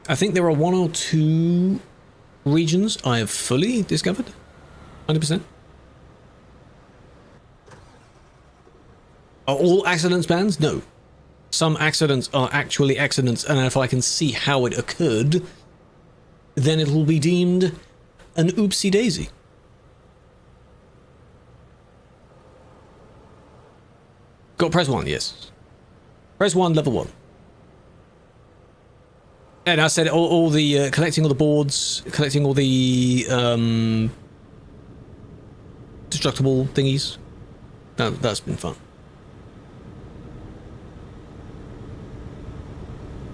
I think there are 1 or 2 regions I have fully discovered. 100%. Are all accidents bans? No. Some accidents are actually accidents, and if I can see how it occurred, then it will be deemed an oopsie daisy. Got Press 1, yes. Press 1, level 1. And I said all the collecting all the boards, collecting all the destructible thingies. That's been fun.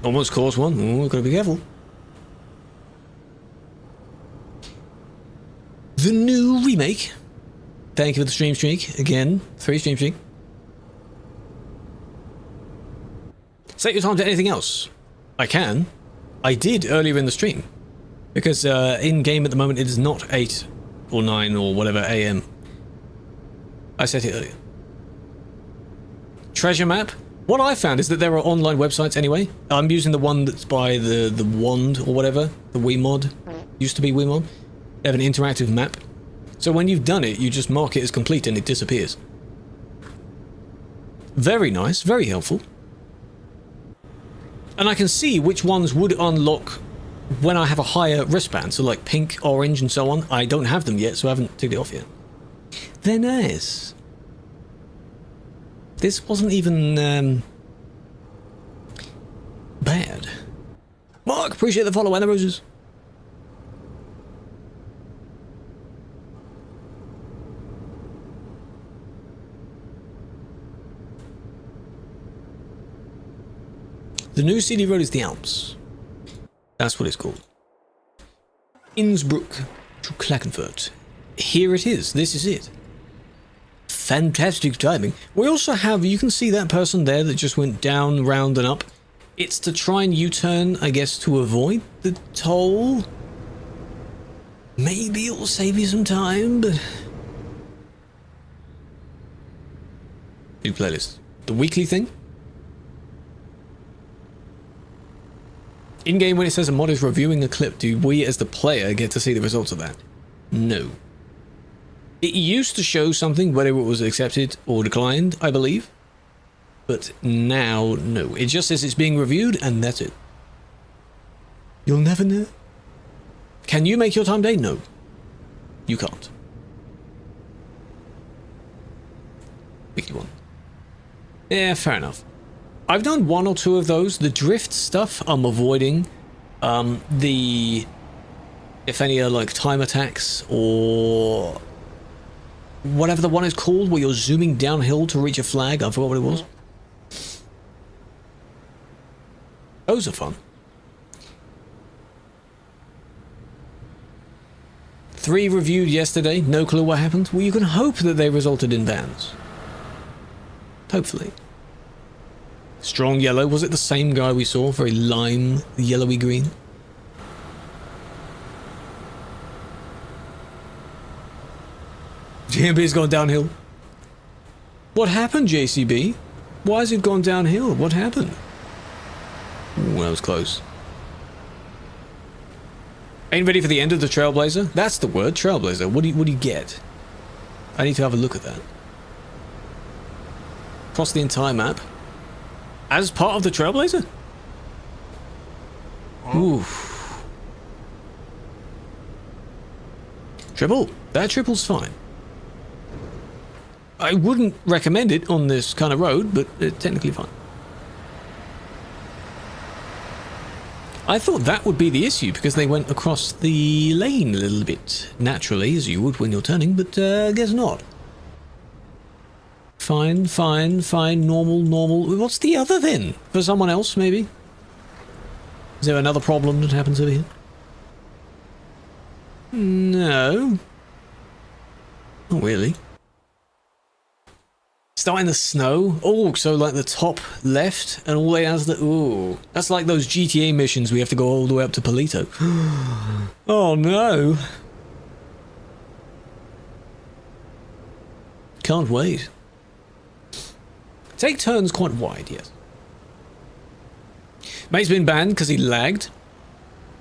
Almost caused one. Ooh, we've got to be careful. The new remake. Thank you for the stream streak. Again, 3 stream streak. Set your time to anything else. I can. I did earlier in the stream. Because in-game at the moment it is not 8 or 9 or whatever AM. I set it earlier. Treasure map. What I found is that there are online websites anyway. I'm using the one that's by the wand or whatever. The Wiimod. Used to be Wiimod. They have an interactive map. So when you've done it, you just mark it as complete and it disappears. Very nice. Very helpful. And I can see which ones would unlock when I have a higher wristband. So like pink, orange and so on. I don't have them yet, so I haven't ticked it off yet. They're nice. This wasn't even bad. Mark, appreciate the follow and the roses. The new CD road is the Alps. That's what it's called. Innsbruck to Klagenfurt. Here it is. This is it. Fantastic timing. We also have, you can see that person there that just went down, round and up. It's to try and U-turn, I guess, to avoid the toll. Maybe it'll save you some time, but... New playlist. The weekly thing? In-game, when it says a mod is reviewing a clip, do we as the player get to see the results of that? No. It used to show something, whether it was accepted or declined, I believe. But now, no. It just says it's being reviewed, and that's it. You'll never know. Can you make your time day? No. You can't. Weekly one. Yeah, fair enough. I've done 1 or 2 of those. The drift stuff I'm avoiding. If any are like time attacks or whatever the one is called where you're zooming downhill to reach a flag. I forgot what it was. Those are fun. 3 reviewed yesterday. No clue what happened. Well, you can hope that they resulted in bans. Hopefully. Strong yellow. Was it the same guy we saw? Very lime, yellowy green. GMB's gone downhill. What happened, JCB? Why has it gone downhill? What happened? Ooh, that was close. Ain't ready for the end of the Trailblazer? That's the word, Trailblazer. What do you get? I need to have a look at that. Across the entire map. As part of the Trailblazer? Ooh. Triple. That triple's fine. I wouldn't recommend it on this kind of road, but it's technically fine. I thought that would be the issue because they went across the lane a little bit naturally, as you would when you're turning, but guess not. Fine, fine, fine, normal, normal. What's the other then? For someone else, maybe? Is there another problem that happens over here? No. Not really. Starting to snow. Oh, so like the top left and all the way down to the... Ooh. That's like those GTA missions we have to go all the way up to Polito. Oh no. Can't wait. Take turns quite wide, yes. Mate's been banned because he lagged.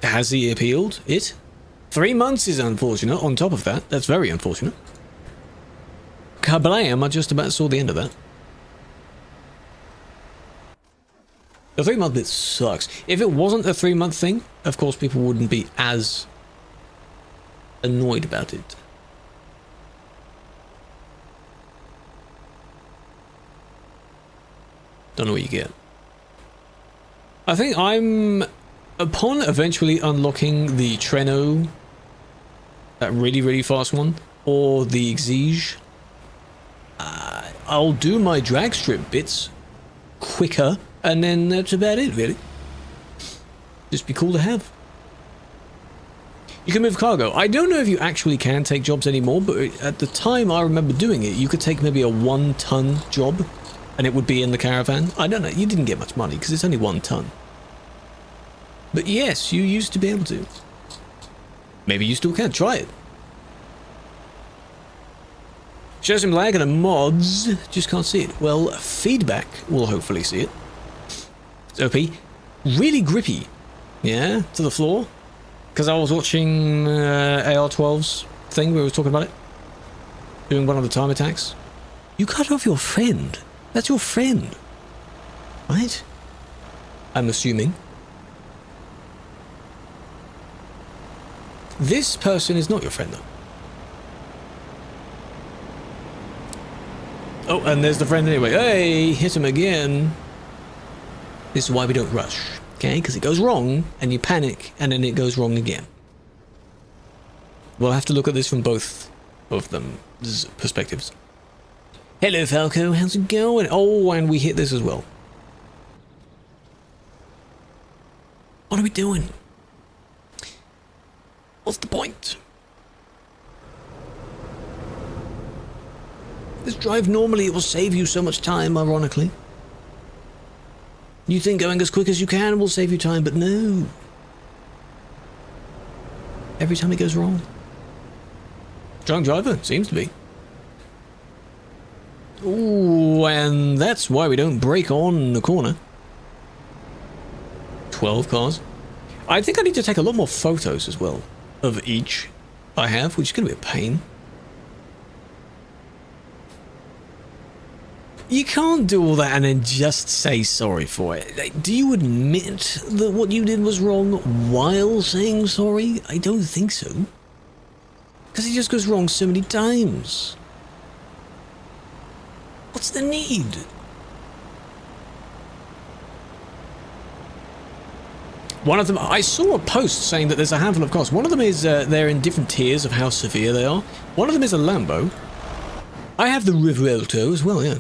Has he appealed it? 3 months is unfortunate. On top of that, that's very unfortunate. Kablam, I just about saw the end of that. The 3 month bit sucks. If it wasn't a 3 month thing, of course people wouldn't be as annoyed about it. Don't know what you get. I think I'm... Upon eventually unlocking the Treno, that really, really fast one, or the Exige, I'll do my drag strip bits quicker, and then that's about it, really. Just be cool to have. You can move cargo. I don't know if you actually can take jobs anymore, but at the time I remember doing it, you could take maybe a 1 ton job, and it would be in the caravan. I don't know, you didn't get much money, because it's only 1 ton. But yes, you used to be able to. Maybe you still can. Try it. Shows some lag and a mods. Just can't see it. Well, feedback will hopefully see it. It's OP. Really grippy. Yeah, to the floor. Because I was watching AR12's thing where we were talking about it. Doing one of the time attacks. You cut off your friend. That's your friend. Right? I'm assuming. This person is not your friend, though. Oh, and there's the friend anyway. Hey, hit him again. This is why we don't rush, okay? Because it goes wrong, and you panic, and then it goes wrong again. We'll have to look at this from both of them perspectives. Hello, Falco. How's it going? Oh, and we hit this as well. What are we doing? What's the point? This drive normally it will save you so much time, ironically. You think going as quick as you can will save you time, but no. Every time it goes wrong. Drunk driver, seems to be. Ooh, and that's why we don't brake on the corner. 12 cars. I think I need to take a lot more photos as well. Of each I have, which is going to be a pain. You can't do all that and then just say sorry for it. Like, do you admit that what you did was wrong while saying sorry? I don't think so. Because it just goes wrong so many times. What's the need? One of them, I saw a post saying that there's a handful of cars. One of them is, they're in different tiers of how severe they are. One of them is a Lambo. I have the Rivelto as well, yeah.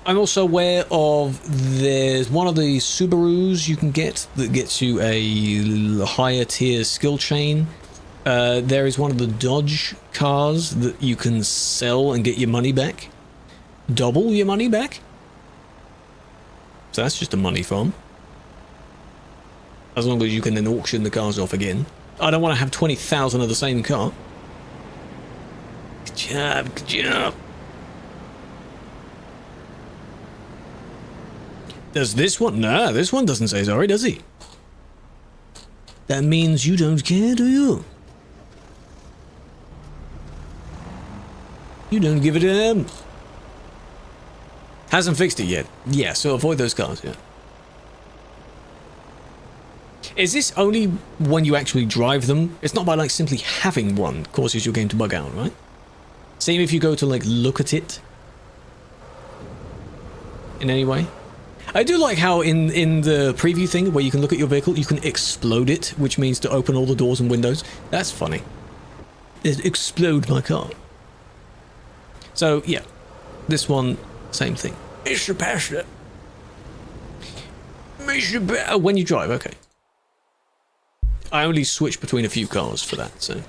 I'm also aware of there's one of the Subarus you can get that gets you a higher tier skill chain. There is one of the Dodge cars that you can sell and get your money back. Double your money back. So that's just a money farm. As long as you can then auction the cars off again. I don't want to have 20,000 of the same car. Good job, good job. Does this one? Nah, this one doesn't say sorry, does he? That means you don't care, do you? You don't give a damn. Hasn't fixed it yet. Yeah, so avoid those cars, yeah. Is this only when you actually drive them? It's not by like simply having one causes your game to bug out, right? Same if you go to like look at it in any way. I do like how in the preview thing where you can look at your vehicle, you can explode it, which means to open all the doors and windows. That's funny. Explode my car. So yeah, this one, same thing. MrPasta. When you drive, okay. I only switch between a few cars for that, so.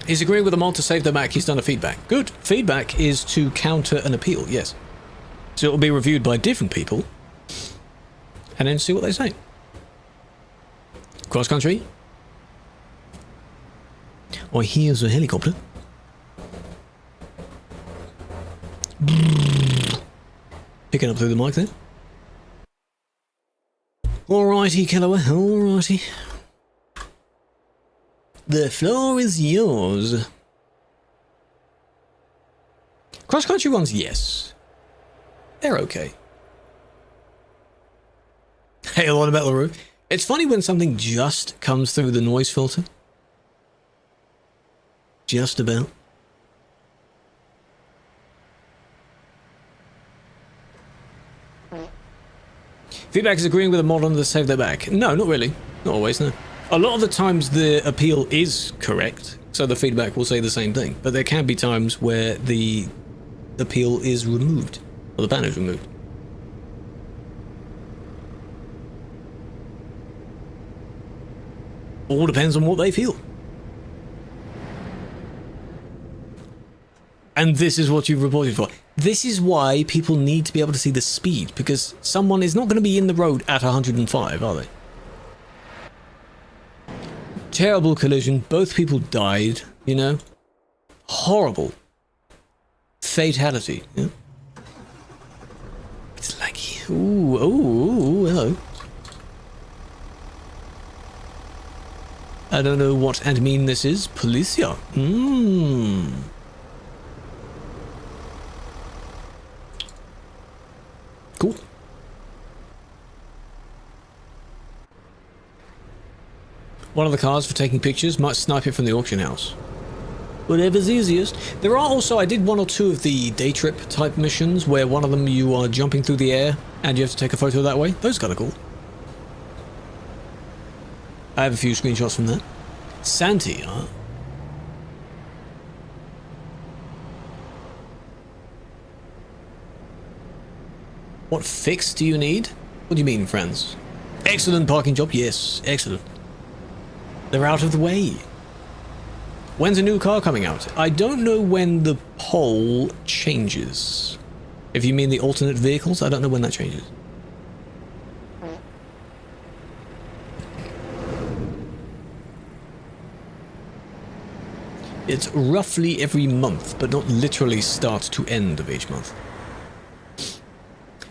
He's agreeing with the mod to save their back. He's done a feedback. Good. Feedback is to counter an appeal, yes. So it will be reviewed by different people and then see what they say. Cross country. Oh, here's a helicopter. Picking up through the mic there. Alrighty, Killua, alrighty. The floor is yours. Cross-country ones, yes. They're okay. Hey, a lot about the roof. It's funny when something just comes through the noise filter. Just about. Feedback is agreeing with a mod on to save their back. No, not really. Not always, no. A lot of the times the appeal is correct, so the feedback will say the same thing. But there can be times where the appeal is removed, or the ban is removed. All depends on what they feel. And this is what you've reported for. This is why people need to be able to see the speed, because someone is not going to be in the road at 105, are they? Terrible collision. Both people died, you know? Horrible. Fatality, yeah? It's like, ooh, hello. I don't know what admin this is. Policia. Cool. One of the cars for taking pictures might snipe it from the auction house. Whatever's easiest. There are also, I did one or two of the day trip type missions where one of them you are jumping through the air and you have to take a photo that way. Those are kind of cool. I have a few screenshots from that. Santi, huh? What fix do you need? What do you mean, friends? Excellent parking job. Yes, excellent. They're out of the way. When's a new car coming out? I don't know when the poll changes. If you mean the alternate vehicles, I don't know when that changes. It's roughly every month, but not literally start to end of each month.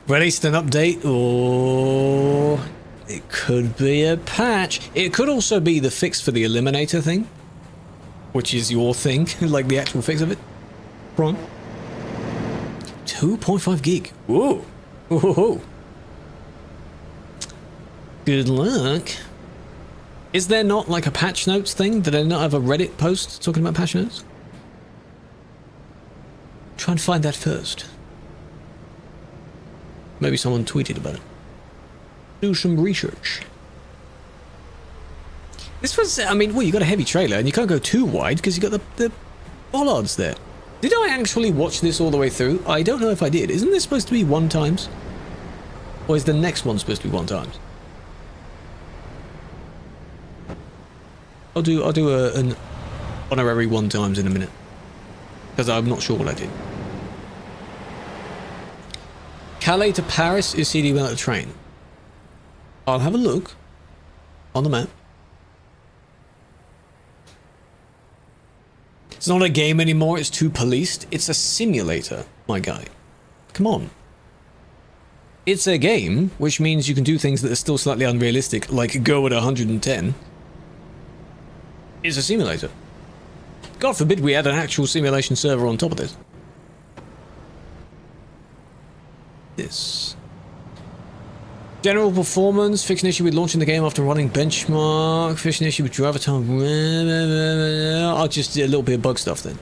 Released an update, or it could be a patch. It could also be the fix for the Eliminator thing, which is your thing, like the actual fix of it. Wrong. 2.5 gig. Whoa. Whoa. Good luck. Is there not like a patch notes thing? Did I not have a Reddit post talking about patch notes? Try and find that first. Maybe someone tweeted about it. Do some research. This was, I mean, well, you got a heavy trailer and you can't go too wide because you got the bollards there. Did I actually watch this all the way through? I don't know if I did. Isn't this supposed to be 1 times? Or is the next one supposed to be 1 times? I'll do an honorary 1 times in a minute. Because I'm not sure what I did. Calais to Paris is CD without a train. I'll have a look on the map. It's not a game anymore, it's too policed. It's a simulator, my guy. Come on. It's a game, which means you can do things that are still slightly unrealistic, like go at 110. It's a simulator. God forbid we had an actual simulation server on top of this. This. General performance, fix an issue with launching the game after running benchmark, fix an issue with driver time. I'll just do a little bit of bug stuff then.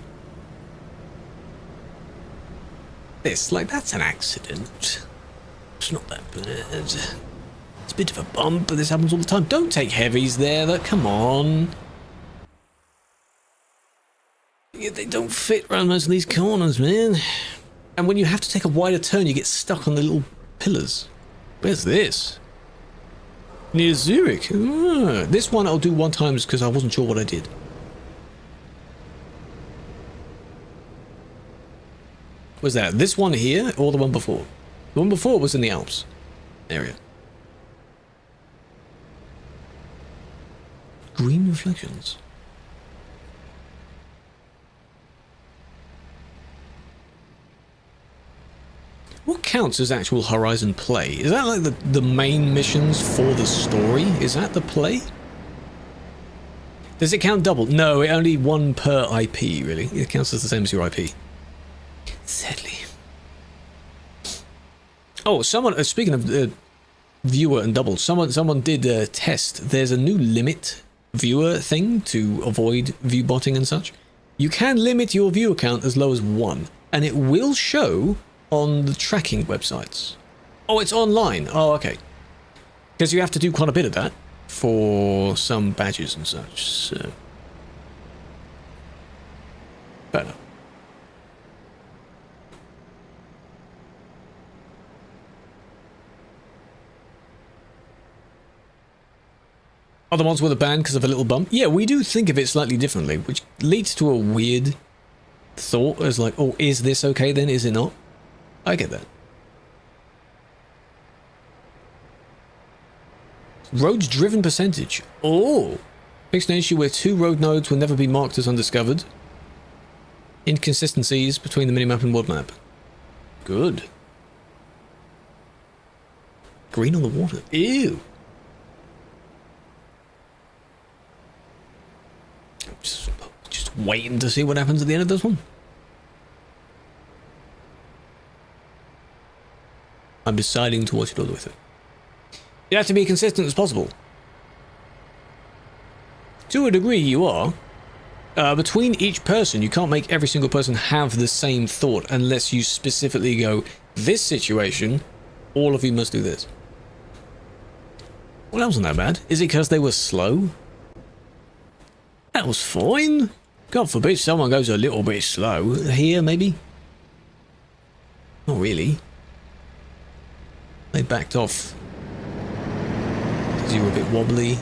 This, like, that's an accident. It's not that bad. It's a bit of a bump, but this happens all the time. Don't take heavies there, that, come on. Yeah, they don't fit around most of these corners, man. And when you have to take a wider turn, you get stuck on the little pillars. Where's this? Near Zurich. Ah, this one I'll do one time because I wasn't sure what I did. Was that this one here or the one before? The one before was in the Alps area. Green reflections. What counts as actual Horizon play? Is that like the main missions for the story? Is that the play? Does it count double? No, it only one per IP, really. It counts as the same as your IP. Sadly. Oh, someone, speaking of viewer and double, someone did a test. There's a new limit viewer thing to avoid view botting and such. You can limit your viewer count as low as 1, and it will show on the tracking websites. Oh, it's online. Oh, okay. Because you have to do quite a bit of that for some badges and such, so... better. Other ones were the banned because of a little bump. Yeah, we do think of it slightly differently, which leads to a weird thought as like, oh, is this okay then? Is it not? I get that. Roads driven percentage. Oh! Fixed an issue where 2 road nodes will never be marked as undiscovered. Inconsistencies between the minimap and world map. Good. Green on the water. Ew! Just waiting to see what happens at the end of this one. I'm deciding to watch it all with it. You have to be consistent as possible. To a degree, you are. Between each person, you can't make every single person have the same thought unless you specifically go, this situation, all of you must do this. Well, that wasn't that bad. Is it because they were slow? That was fine. God forbid someone goes a little bit slow. Here, maybe? Not really. They backed off because you were a bit wobbly.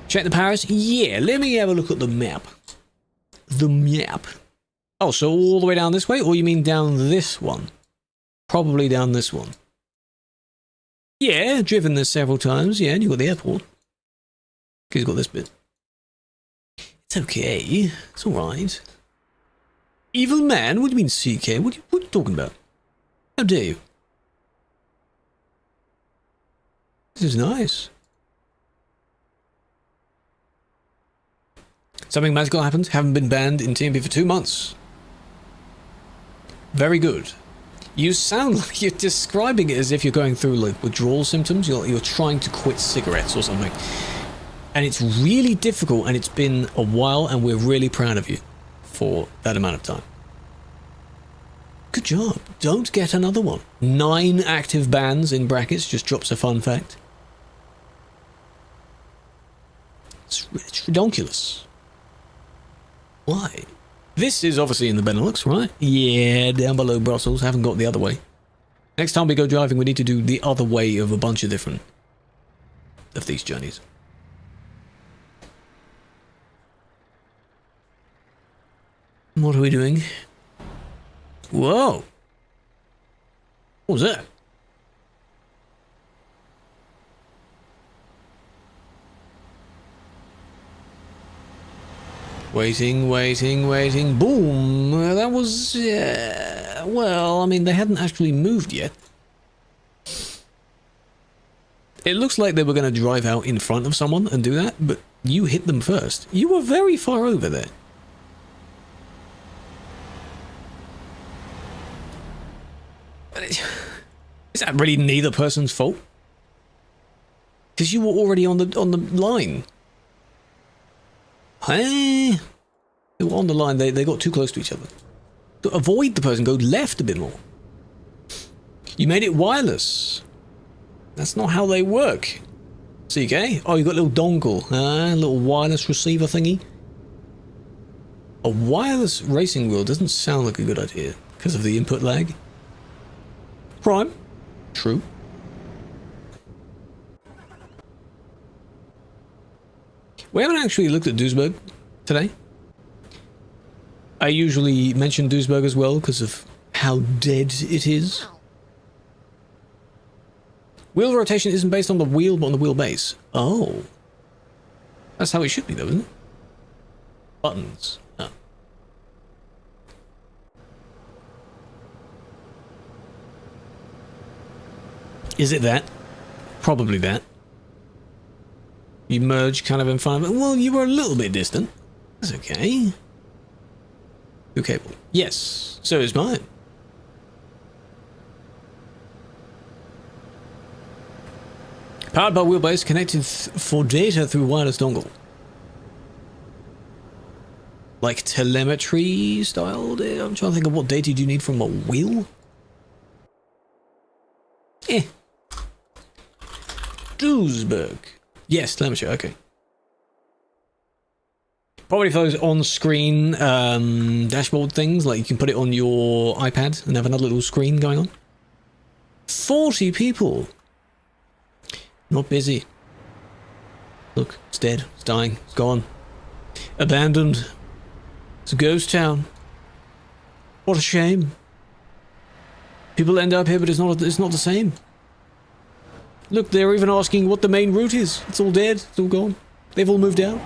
Check the Paris? Yeah, let me have a look at the map. The map. Oh, so all the way down this way? Or you mean down this one? Probably down this one. Yeah, driven this several times. Yeah, and you've got the airport. Because you've got this bit. It's okay. It's alright. Evil man? What do you mean CK? What are you talking about? How dare you? This is nice. Something magical happened. Haven't been banned in TMP for 2 months. Very good. You sound like you're describing it as if you're going through like withdrawal symptoms. You're trying to quit cigarettes or something. And it's really difficult, and it's been a while, and we're really proud of you for that amount of time. Good job. Don't get another one. 9 active bans in brackets just drops a fun fact. It's ridiculous. Why? This is obviously in the Benelux, right? Yeah, down below Brussels. Haven't got the other way. Next time we go driving, we need to do the other way of a bunch of different of these journeys. What are we doing? Whoa! What was that? Waiting, waiting, waiting. Boom! That was... well, I mean, they hadn't actually moved yet. It looks like they were going to drive out in front of someone and do that, but you hit them first. You were very far over there. Is that really neither person's fault? Because you were already on the line. Hey, they were on the line. They got too close to each other. To avoid the person, go left a bit more. You made it wireless. That's not how they work. CK? Oh, you got a little dongle. A little wireless receiver thingy. A wireless racing wheel doesn't sound like a good idea because of the input lag. Prime. True. We haven't actually looked at Duisburg today. I usually mention Duisburg as well because of how dead it is. Wheel rotation isn't based on the wheel, but on the wheelbase. Oh. That's how it should be, though, isn't it? Buttons. Oh. Is it that? Probably that. You merge kind of in front of it. Well, you were a little bit distant. That's okay. Your cable. Yes. So is mine. Powered by wheelbase, connected for data through wireless dongle. Like telemetry style? I'm trying to think of what data do you need from a wheel? Duisburg. Yes, telemetry, okay. Probably for those on-screen dashboard things, like you can put it on your iPad and have another little screen going on. 40 people. Not busy. Look, it's dead, it's dying, it's gone. Abandoned. It's a ghost town. What a shame. People end up here, but it's not the same. Look, they're even asking what the main route is. It's all dead, it's all gone. They've all moved out.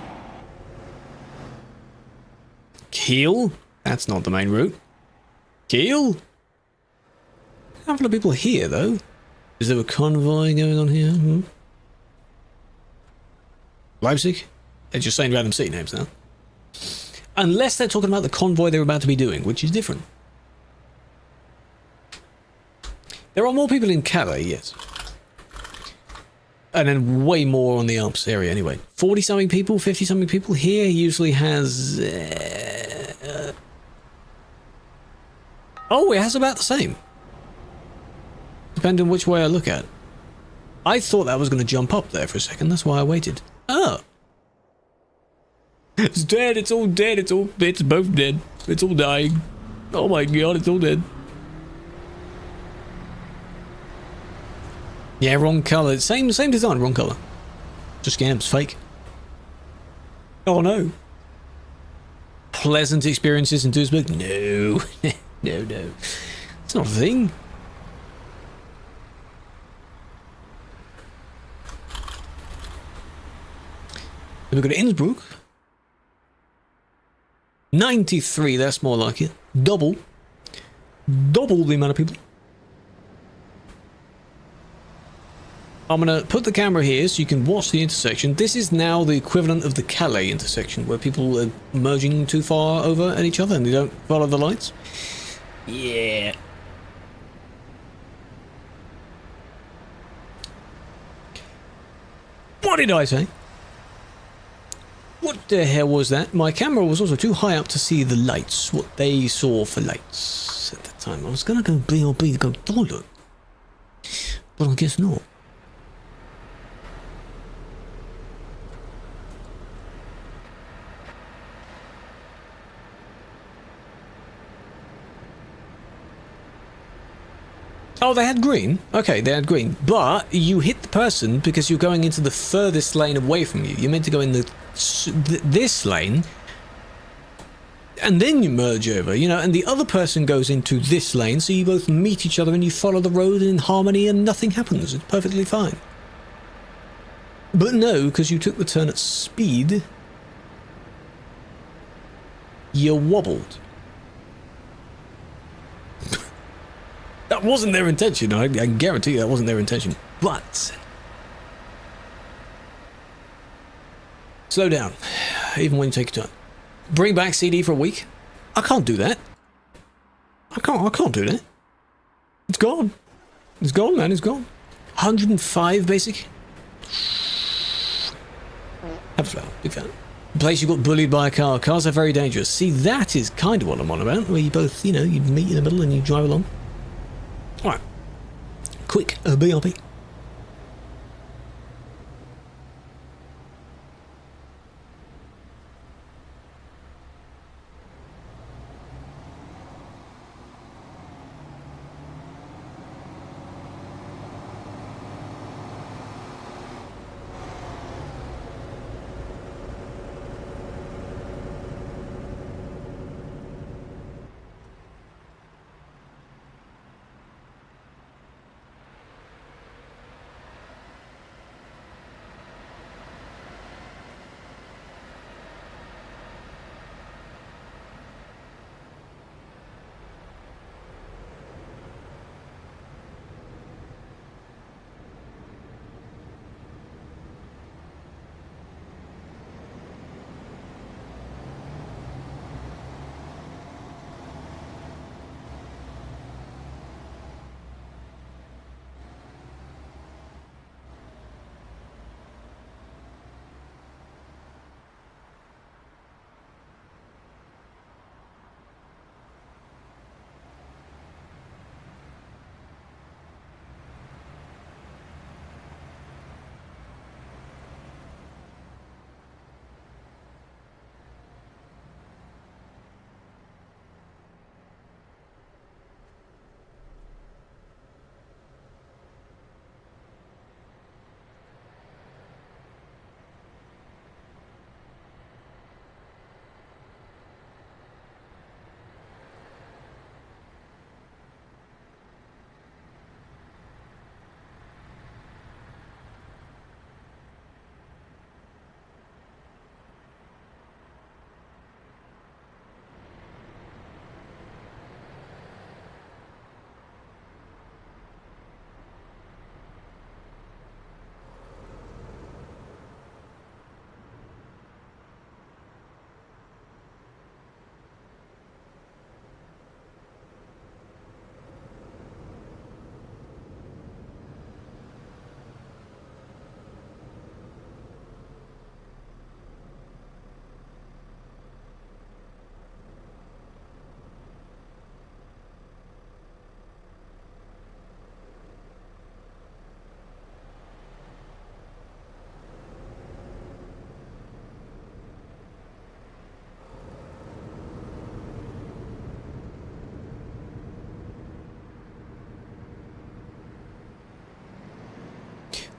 Kiel? That's not the main route. Kiel? A couple of people here, though. Is there a convoy going on here? Leipzig? They're just saying random city names now. Unless they're talking about the convoy they're about to be doing, which is different. There are more people in Calais, yes. And then way more on the Alps area anyway. 40-something people, 50-something people. Here usually has... oh, it has about the same. Depending on which way I look at. I thought that was going to jump up there for a second. That's why I waited. Oh. It's dead. It's all dead. It's both dead. It's all dying. Oh my god, it's all dead. Yeah, wrong colour. Same design, wrong colour. Just scams, fake. Oh no. Pleasant experiences in Duisburg? No. No. It's not a thing. Then we go to Innsbruck. 93, that's more like it. Double the amount of people. I'm going to put the camera here so you can watch the intersection. This is now the equivalent of the Calais intersection, where people are merging too far over at each other and they don't follow the lights. Yeah. What did I say? What the hell was that? My camera was also too high up to see the lights, what they saw for lights at the time. I was going to go BLB, go toilet, but I guess not. Oh, they had green? Okay, they had green. But you hit the person because you're going into the furthest lane away from you. You're meant to go in this lane. And then you merge over, you know, and the other person goes into this lane, so you both meet each other and you follow the road in harmony and nothing happens. It's perfectly fine. But no, because you took the turn at speed, you wobbled. That wasn't their intention. I guarantee you that wasn't their intention. But slow down, even when you take a turn. Bring back CD for a week. I can't do that. I can't do that. It's gone. It's gone, man. It's gone. 105 basic. Have a flower. Big fan. The place you got bullied by a car. Cars are very dangerous. See, that is kind of what I'm on about. Where you both, you know, you meet in the middle and you drive along. All right. Quick. BRB.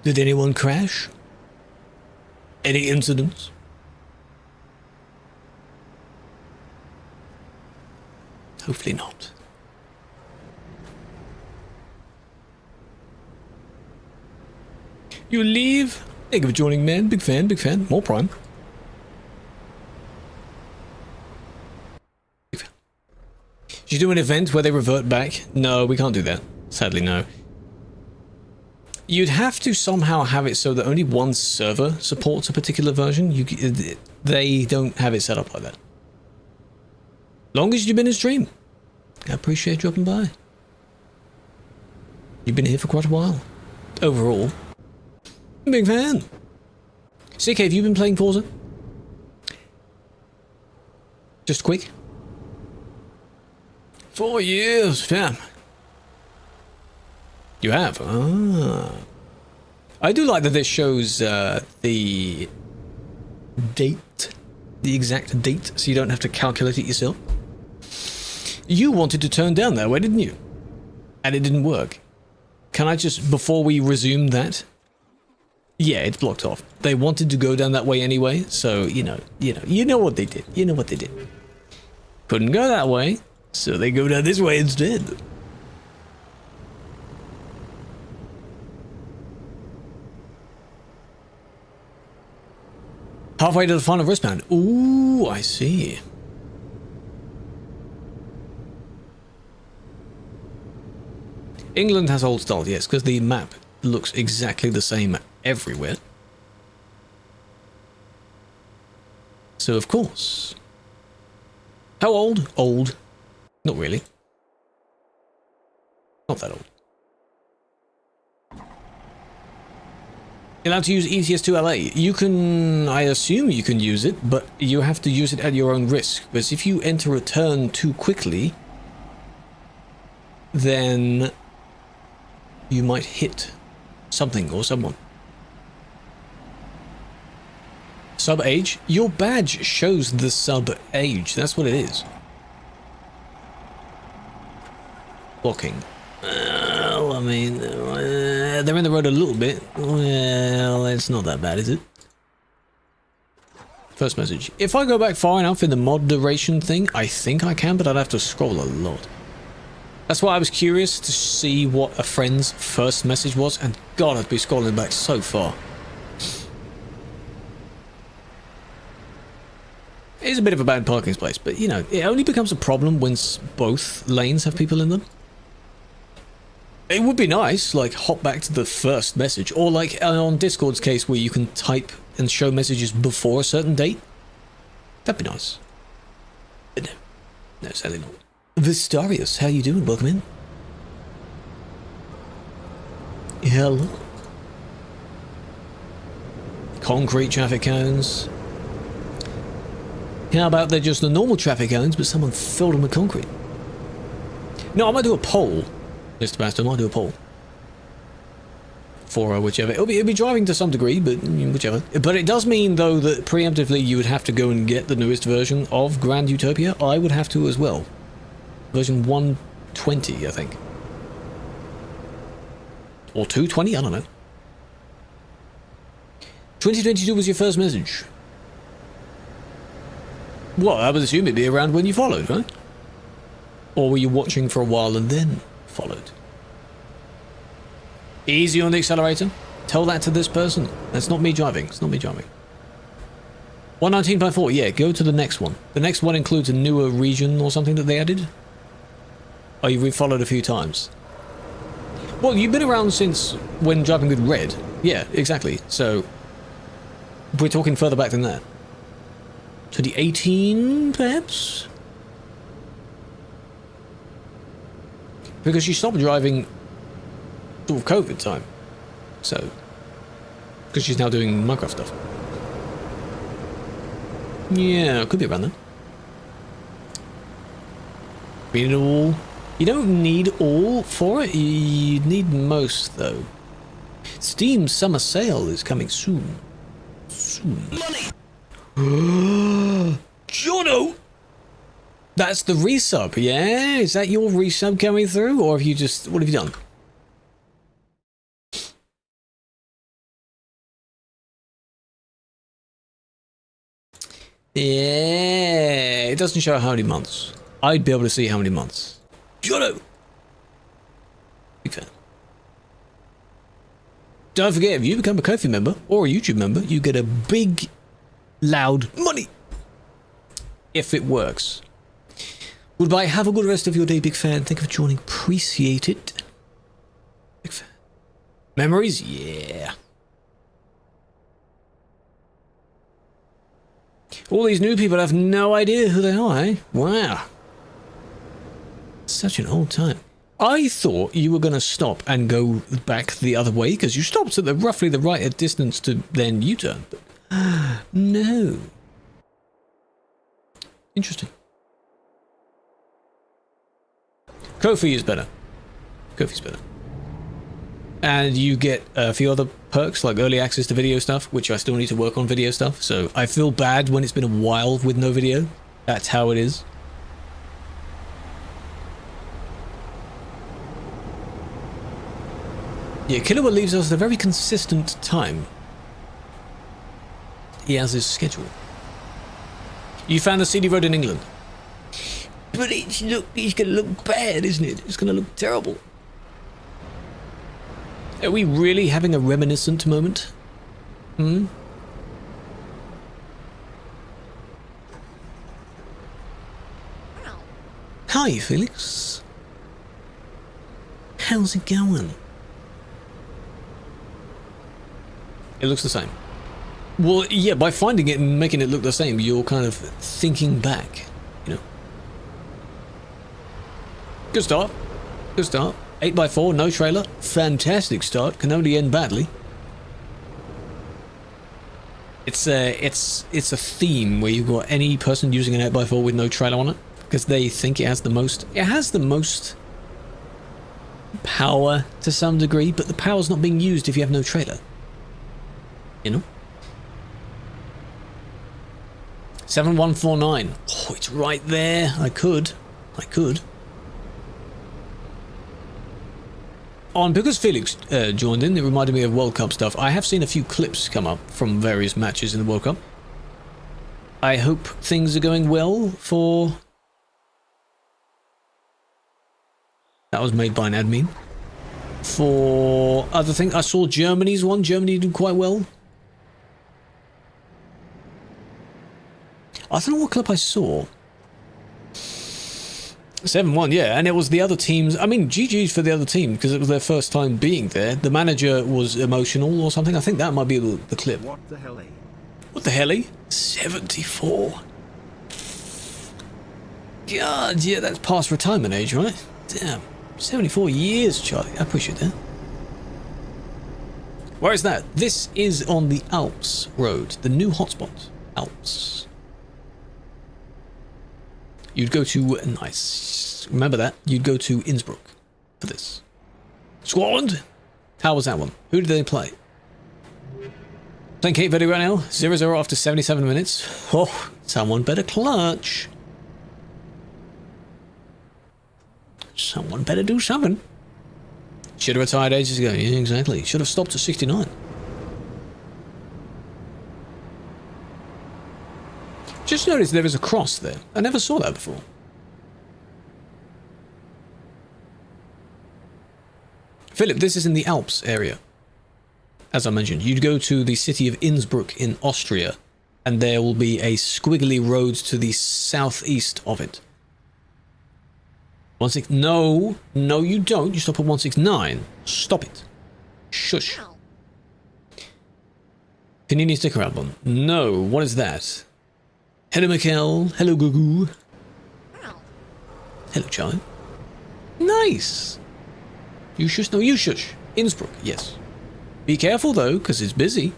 Did anyone crash? Any incidents? Hopefully not. You leave? Thank you for joining, man. Big fan, big fan. More Prime. Did you do an event where they revert back? No, we can't do that. Sadly, no. You'd have to somehow have it so that only one server supports a particular version. They don't have it set up like that. Long as you've been in stream. I appreciate dropping by. You've been here for quite a while. Overall. Big fan. CK, have you been playing Forza? Just quick. 4 years, damn. You have? Ah. I do like that this shows the date, the exact date, so you don't have to calculate it yourself. You wanted to turn down that way, didn't you? And it didn't work. Can I just, before we resume that? Yeah, it's blocked off. They wanted to go down that way anyway, so, you know what they did. You know what they did. couldn't go that way, so they go down this way instead. Halfway to the final wristband. Ooh, I see. England has old style, yes, because the map looks exactly the same everywhere. So, of course. How old? Old. Not really. Not that old. You're allowed to use ETS2LA. You can, I assume you can use it, but you have to use it at your own risk. Because if you enter a turn too quickly, then you might hit something or someone. Sub-age? Your badge shows the sub-age. That's what it is. Blocking. Well, I mean, they're in the road a little bit. Well, it's not that bad, is it? First message. If I go back far enough in the moderation thing, I think I can, but I'd have to scroll a lot. That's why I was curious to see what a friend's first message was, and God, I'd be scrolling back so far. It is a bit of a bad parking space, but you know, it only becomes a problem when both lanes have people in them. It would be nice, like, hop back to the first message, or like on Discord's case where you can type and show messages before a certain date. That'd be nice. But no. No, sadly not. Vistarius, how you doing? Welcome in. Hello. Concrete traffic cones. How about they're just the normal traffic cones, but someone filled them with concrete? No, I might do a poll. MrPasta, I might do a poll. For whichever. It'll be driving to some degree, but whichever. But it does mean, though, that preemptively you would have to go and get the newest version of Grand Utopia. I would have to as well. Version 120, I think. Or 220, I don't know. 2022 was your first message. Well, I would assume it'd be around when you followed, right? Or were you watching for a while and then followed? Easy on the accelerator. Tell that to this person. That's not me driving. It's not me driving. 119.4, yeah, go to the next one. The next one includes a newer region or something that they added. Oh, you refollowed a few times. Well, you've been around since when driving with Red. Yeah, exactly. So, we're talking further back than that. 2018, perhaps? Because she stopped driving sort of COVID time. So, because she's now doing Minecraft stuff. Yeah, could be around then. We need all. You don't need all for it. You need most, though. Steam Summer Sale is coming soon. Soon. Money! Jono! That's the resub, yeah? Is that your resub coming through? Or have you just... What have you done? Yeah, it doesn't show how many months. I'd be able to see how many months. Jono! Big fan. Don't forget, if you become a Ko-fi member or a YouTube member, you get a big, loud money. If it works. Goodbye, have a good rest of your day, big fan. Thank you for joining. Appreciate it. Big fan. Memories? Yeah. All these new people have no idea who they are, eh? Wow. Such an old time. I thought you were going to stop and go back the other way, because you stopped at roughly the right distance to then U-turn. But no. Interesting. Ko-fi is better. Ko-fi's better. And you get a few other perks, like early access to video stuff, which I still need to work on video stuff, so I feel bad when it's been a while with no video. That's how it is. Yeah, Killua leaves us at a very consistent time. He has his schedule. You found a CD road in England. But it's gonna look bad, isn't it? It's gonna look terrible. Are we really having a reminiscent moment? Hmm? Hi, Felix. How's it going? It looks the same. Well, yeah, by finding it and making it look the same, you're kind of thinking back, you know. Good start. Good start. 8x4, no trailer. Fantastic start. Can only end badly. It's a theme where you've got any person using an 8x4 with no trailer on it, because they think it has the most power to some degree, but the power's not being used if you have no trailer. You know? 7149. Oh, it's right there. I could. Oh, and because Felix joined in, it reminded me of World Cup stuff. I have seen a few clips come up from various matches in the World Cup. I hope things are going well for... That was made by an admin. For other things, I saw Germany's one. Germany did quite well. I don't know what clip I saw. 7-1, yeah, and it was the other teams. I mean, GG's for the other team because it was their first time being there. The manager was emotional or something. I think that might be the clip. What the hell? What the hell? 74. God, yeah, that's past retirement age, right? Damn. 74 years, Charlie. I appreciate that. Where is that? This is on the Alps road, the new hotspot. Alps. You'd go to... Nice. Remember that. You'd go to Innsbruck for this. Scotland? How was that one? Who did they play? Playing Kate video right now. 0-0 after 77 minutes. Oh, someone better clutch. Someone better do something. Should have retired ages ago. Yeah, exactly. Should have stopped at 69. Just noticed there is a cross there. I never saw that before. Philip, this is in the Alps area. As I mentioned, you'd go to the city of Innsbruck in Austria, and there will be a squiggly road to the southeast of it. 16. No, you don't. You stop at 169. Stop it. Shush. Panini sticker album. No, what is that? Hello, Mikkel. Hello, Gugu. Hello, Charlie. Nice. You shush. No, you shush. Innsbruck, yes. Be careful, though, because it's busy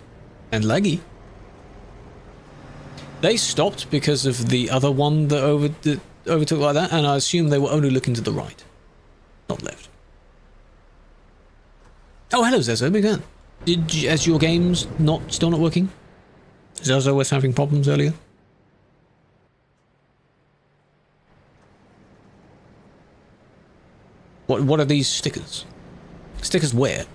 and laggy. They stopped because of the other one that overtook like that, and I assume they were only looking to the right, not left. Oh, hello, Zezo. Big fan. As your game's still not working? Zezo was having problems earlier. What are these stickers? Stickers where?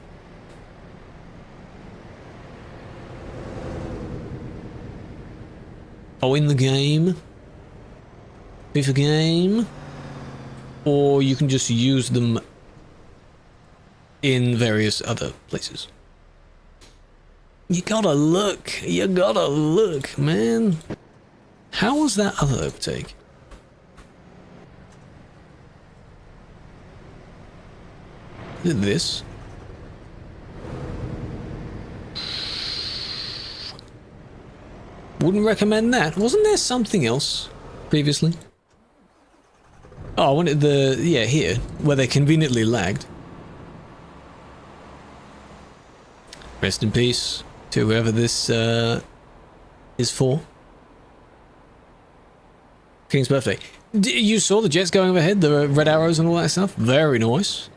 Oh, in the game? FIFA game? Or you can just use them in various other places. You gotta look, man. How was that other overtake? Is it this? Wouldn't recommend that. Wasn't there something else previously? Oh, I wanted here, where they conveniently lagged. Rest in peace to whoever this is for. King's birthday. You saw the jets going overhead, the red arrows and all that stuff? Very nice.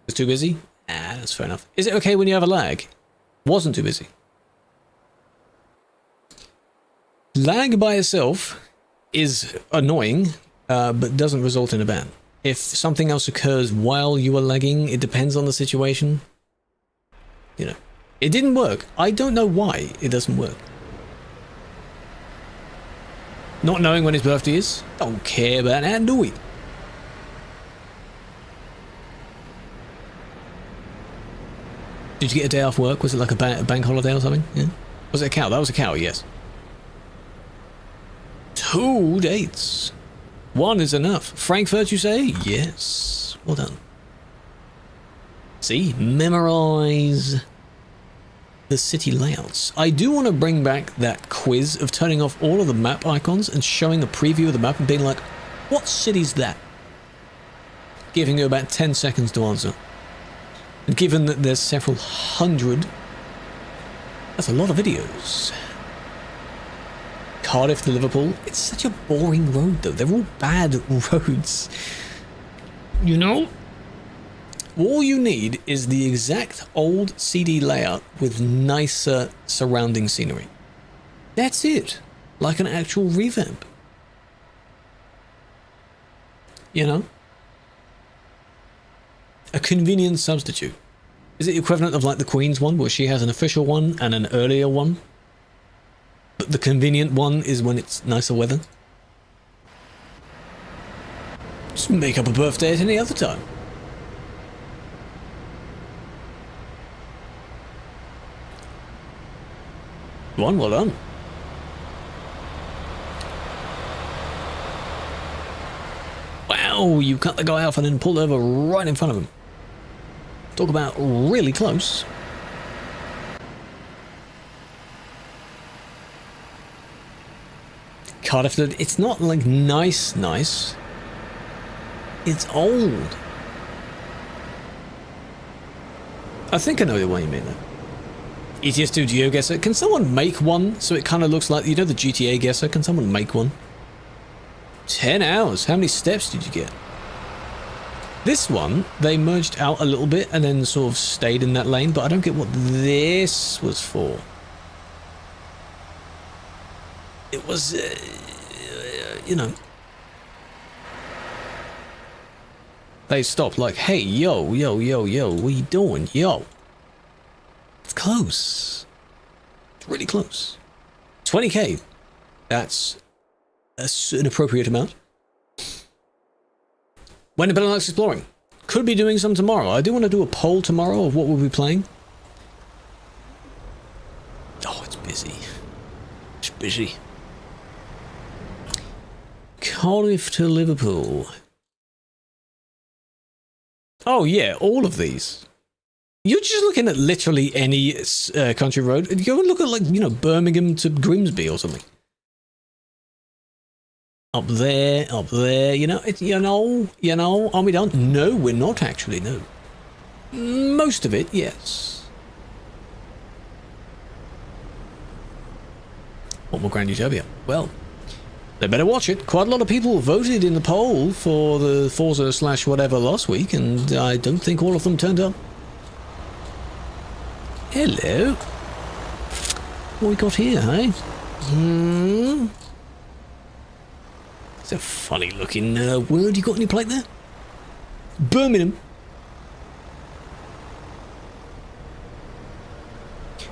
It's too busy? Ah, that's fair enough. Is it okay when you have a lag? Wasn't too busy. Lag by itself is annoying, but doesn't result in a ban. If something else occurs while you are lagging, it depends on the situation. You know, it didn't work. I don't know why it doesn't work. Not knowing when his birthday is. Don't care about that, do we? Did you get a day off work? Was it like a bank holiday or something? Yeah. Was it a cow? That was a cow, yes. 2 dates. 1 is enough. Frankfurt, you say? Yes. Well done. See? Memorize the city layouts. I do want to bring back that quiz of turning off all of the map icons and showing a preview of the map and being like, what city's that? Giving you about 10 seconds to answer. And given that there's several hundred, that's a lot of videos. Cardiff to Liverpool. It's such a boring road though. They're all bad roads. You know? All you need is the exact old CD layout with nicer surrounding scenery. That's it. Like an actual revamp. You know? A convenient substitute. Is it the equivalent of like the Queen's one, where she has an official one and an earlier one? But the convenient one is when it's nicer weather? Just make up a birthday at any other time. One, well done. Wow, you cut the guy off and then pulled over right in front of him. Talk about really close. Cardiff, it's not like nice. It's old. I think I know what you mean though. ETS2 GeoGuessr. Can someone make one so it kind of looks like, you know, the GTA Guesser? Can someone make one? 10 hours. How many steps did you get? This one, they merged out a little bit and then sort of stayed in that lane, but I don't get what this was for. It was, you know, they stopped like, hey, yo, what are you doing, yo? It's close. It's really close. 20k. That's an appropriate amount. When the Benelux exploring? Could be doing some tomorrow. I do want to do a poll tomorrow of what we'll be playing. Oh, it's busy. It's busy. Cardiff to Liverpool. Oh yeah, all of these. You're just looking at literally any country road. Go and look at, like, you know, Birmingham to Grimsby or something. Up there, you know, are we done? No, we're not actually, no. Most of it, yes. What more Grand Utopia? Well, they better watch it. Quite a lot of people voted in the poll for the Forza / whatever last week, and I don't think all of them turned up. Hello. What we got here, hey? It's a funny looking word. You got any plate there? Birmingham.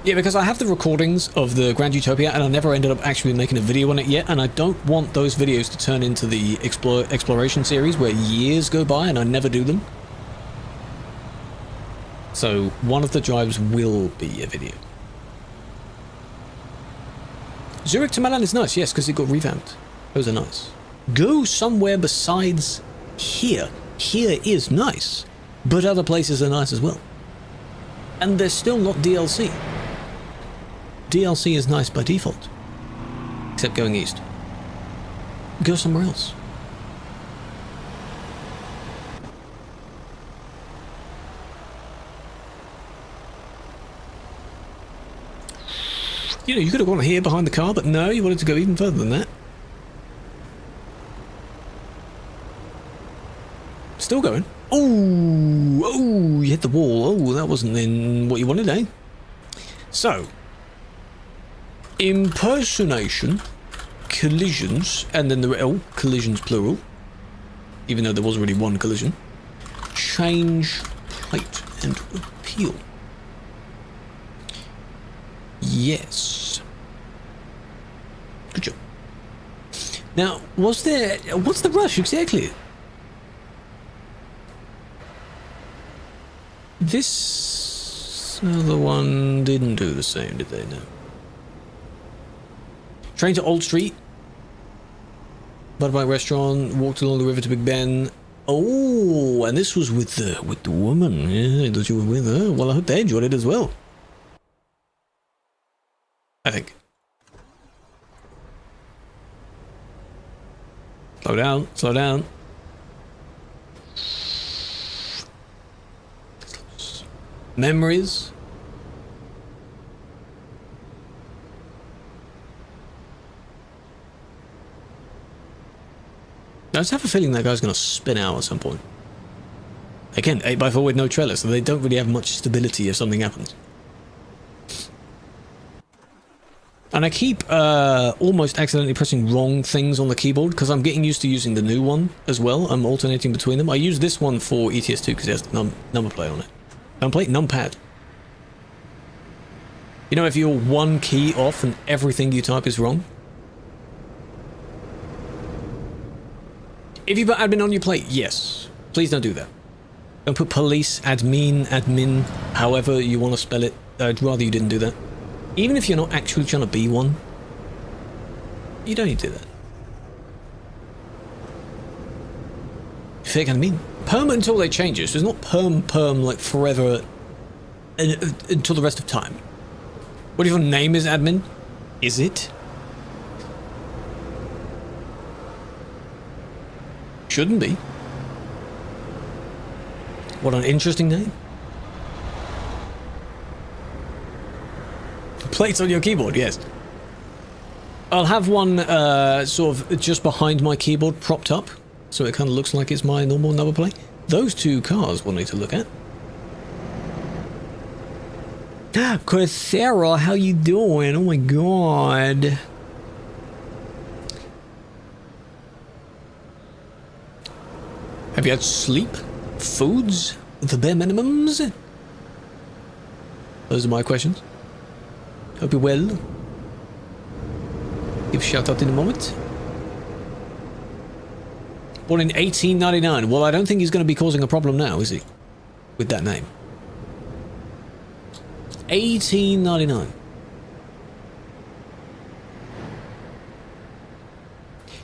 Yeah, because I have the recordings of the Grand Utopia and I never ended up actually making a video on it yet, and I don't want those videos to turn into the exploration series where years go by and I never do them. So one of the drives will be a video. Zurich to Milan is nice, yes, because it got revamped. Those are nice. Go somewhere besides here. Here is nice, but other places are nice as well. And they're still not DLC. DLC is nice by default. Except going east. Go somewhere else. You know, you could have gone here behind the car, but no, you wanted to go even further than that. Still going. Oh, you hit the wall. Oh, that wasn't then what you wanted, eh? So, impersonation, collisions, and then collisions plural, even though there was already one collision. Change plate and appeal. Yes. Good job. Now, what's the rush exactly? This other one didn't do the same, did they? No. Train to Old Street. Motorbike restaurant. Walked along the river to Big Ben. Oh, and this was with the woman, yeah, that you were with her. Well, I hope they enjoyed it as well. I think. Slow down, slow down. Memories. I just have a feeling that guy's going to spin out at some point. Again, 8x4 with no trailer, so they don't really have much stability if something happens. And I keep almost accidentally pressing wrong things on the keyboard because I'm getting used to using the new one as well. I'm alternating between them. I use this one for ETS2 because it has the number plate on it. Numpad. You know, if you're one key off and everything you type is wrong. If you put admin on your plate, yes. Please don't do that. Don't put police, admin, however you want to spell it. I'd rather you didn't do that. Even if you're not actually trying to be one, you don't need to do that. Fake admin. Perm until they change it. So it's not perm like forever until the rest of time. What if your name is admin? Is it? Shouldn't be. What an interesting name. Plates on your keyboard, yes. I'll have one sort of just behind my keyboard propped up, so it kind of looks like it's my normal number plate. Those two cars we'll need to look at. Sarah, how you doing? Oh my god. Have you had sleep? Foods? The bare minimums? Those are my questions. Hope you're well. Give a shout out in a moment. Born in 1899. Well, I don't think he's going to be causing a problem now, is he? With that name. 1899.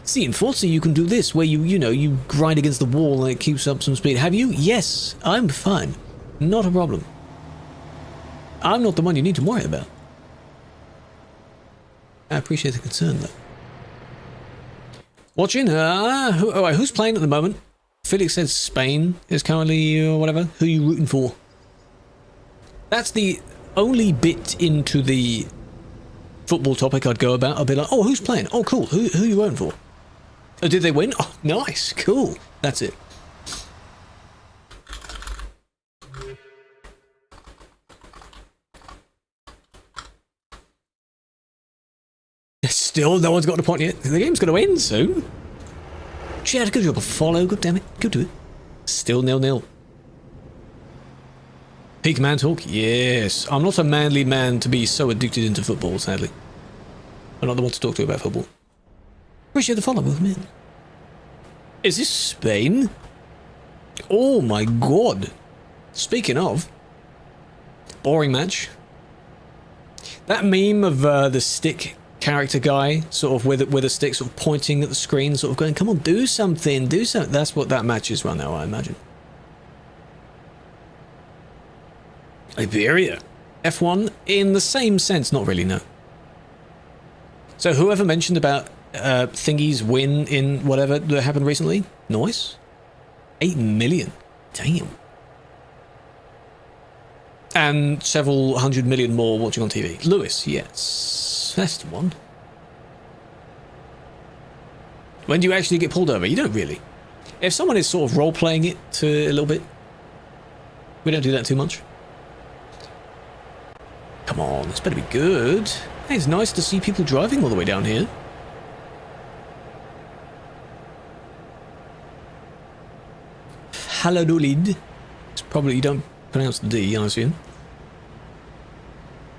See, in Forza you can do this, where you grind against the wall and it keeps up some speed. Have you? Yes, I'm fine. Not a problem. I'm not the one you need to worry about. I appreciate the concern, though. Watching? Who's playing at the moment? Felix says Spain is currently, whatever. Who are you rooting for? That's the only bit into the football topic I'd go about. I'd be like, oh, who's playing? Oh, cool. Who are you voting for? Oh, did they win? Oh, nice. Cool. That's it. Still, no one's got a point yet. The game's going to end soon. She had a good job of follow. God damn it. Go do it. Still 0-0. Peak man talk? Yes. I'm not a manly man to be so addicted into football, sadly. I'm not the one to talk to about football. Appreciate the follow, man. Is this Spain? Oh my god. Speaking of. Boring match. That meme of the stick character guy, sort of with a stick sort of pointing at the screen, sort of going, come on, do something, do something. That's what that match is right now, I imagine. Iberia. F1 in the same sense, not really, no. So whoever mentioned about Thingy's win in whatever that happened recently, nice. 8 million. Damn. And several 100 million more watching on TV. Lewis, yes. That's the one. When do you actually get pulled over? You don't really. If someone is sort of role-playing it to a little bit, we don't do that too much. Come on, this better be good. Hey, it's nice to see people driving all the way down here. Halladolid. It's probably, you don't pronounce the D, I assume.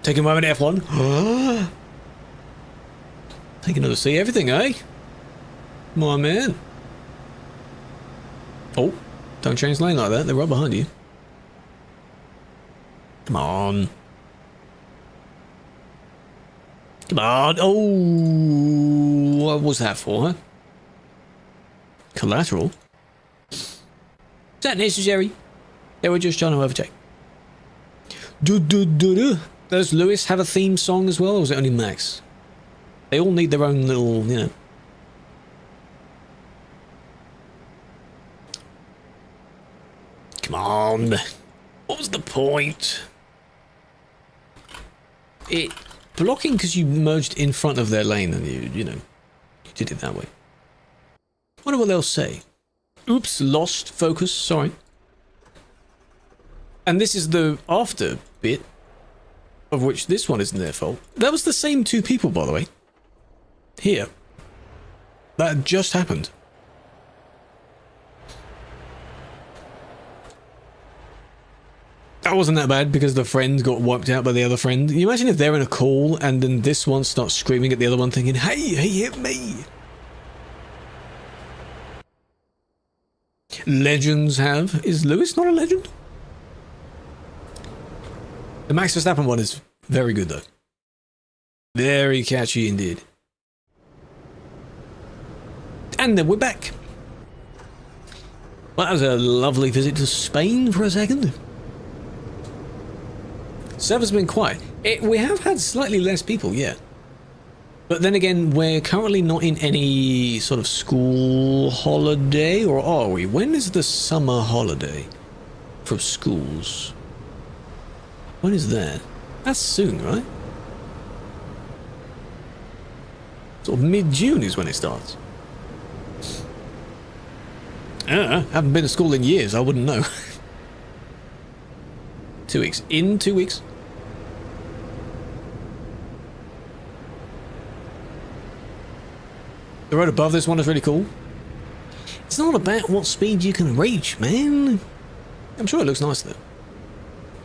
Taking a moment, F1. Taking another C, everything, eh? My man. Oh, don't change lane like that. They're right behind you. Come on. Come on. Oh, what was that for, huh? Collateral? Is that necessary? They were just trying to overtake. Does Lewis have a theme song as well, or was it only Max? They all need their own little, you know. Come on. What was the point? It blocking because you merged in front of their lane and you know, you did it that way. Wonder what they'll say. Oops, lost focus, sorry. And this is the after bit, of which this one isn't their fault. That was the same two people, by the way. Here. That just happened. That wasn't that bad because the friend got wiped out by the other friend. Can you imagine if they're in a call and then this one starts screaming at the other one thinking, hey, he hit me. Legends have. Is Lewis not a legend? The Max Verstappen one is very good though. Very catchy indeed. And then we're back. Well, that was a lovely visit to Spain for a second. Server's been quiet. We have had slightly less people, yeah. But then again, we're currently not in any sort of school holiday, or are we? When is the summer holiday for schools? When is that? That's soon, right? Sort of mid-June is when it starts. Haven't been to school in years, I wouldn't know. 2 weeks. In 2 weeks? The road above this one is really cool. It's not about what speed you can reach, man. I'm sure it looks nice though.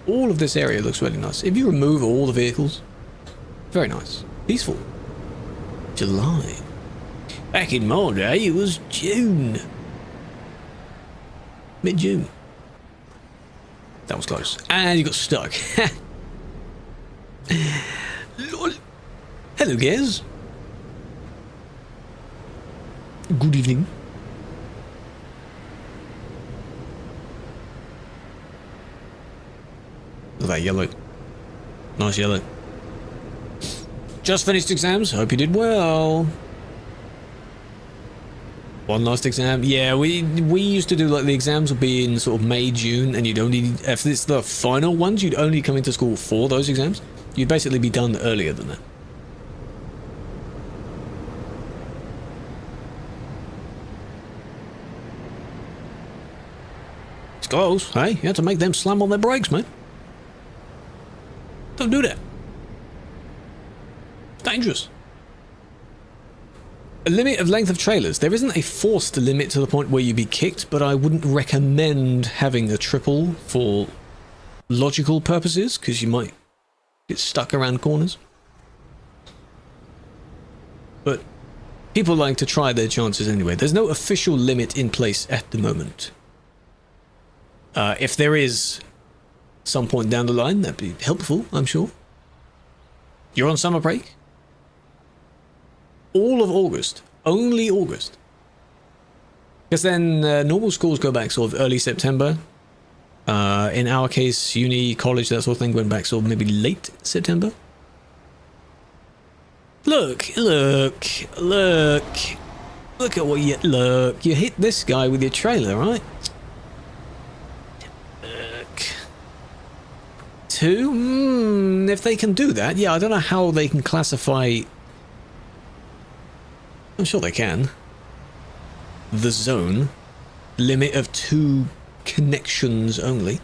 All of this area looks really nice. If you remove all the vehicles, very nice. Peaceful. July. Back in my day, it was June. Mid-June. That was close. And you got stuck. Lol. Hello, guys. Good evening. Look at that yellow. Nice yellow. Just finished exams. Hope you did well. One last exam. Yeah, we used to do like the exams would be in sort of May, June, and you'd only, if it's the final ones, you'd only come into school for those exams. You'd basically be done earlier than that. It's close. Hey, you have to make them slam on their brakes, man. Don't do that. It's dangerous. A limit of length of trailers. There isn't a forced limit to the point where you'd be kicked, but I wouldn't recommend having a triple for logical purposes, because you might get stuck around corners. But people like to try their chances anyway. There's no official limit in place at the moment. If there is some point down the line, that'd be helpful, I'm sure. You're on summer break? All of August. Only August. Because then normal schools go back sort of early September. In our case, uni, college, that sort of thing went back sort of maybe late September. Look, look, look. Look at what you... Look, you hit this guy with your trailer, right? Look. 2? If they can do that, yeah, I don't know how they can classify... I'm sure they can. The zone. Limit of 2 connections only.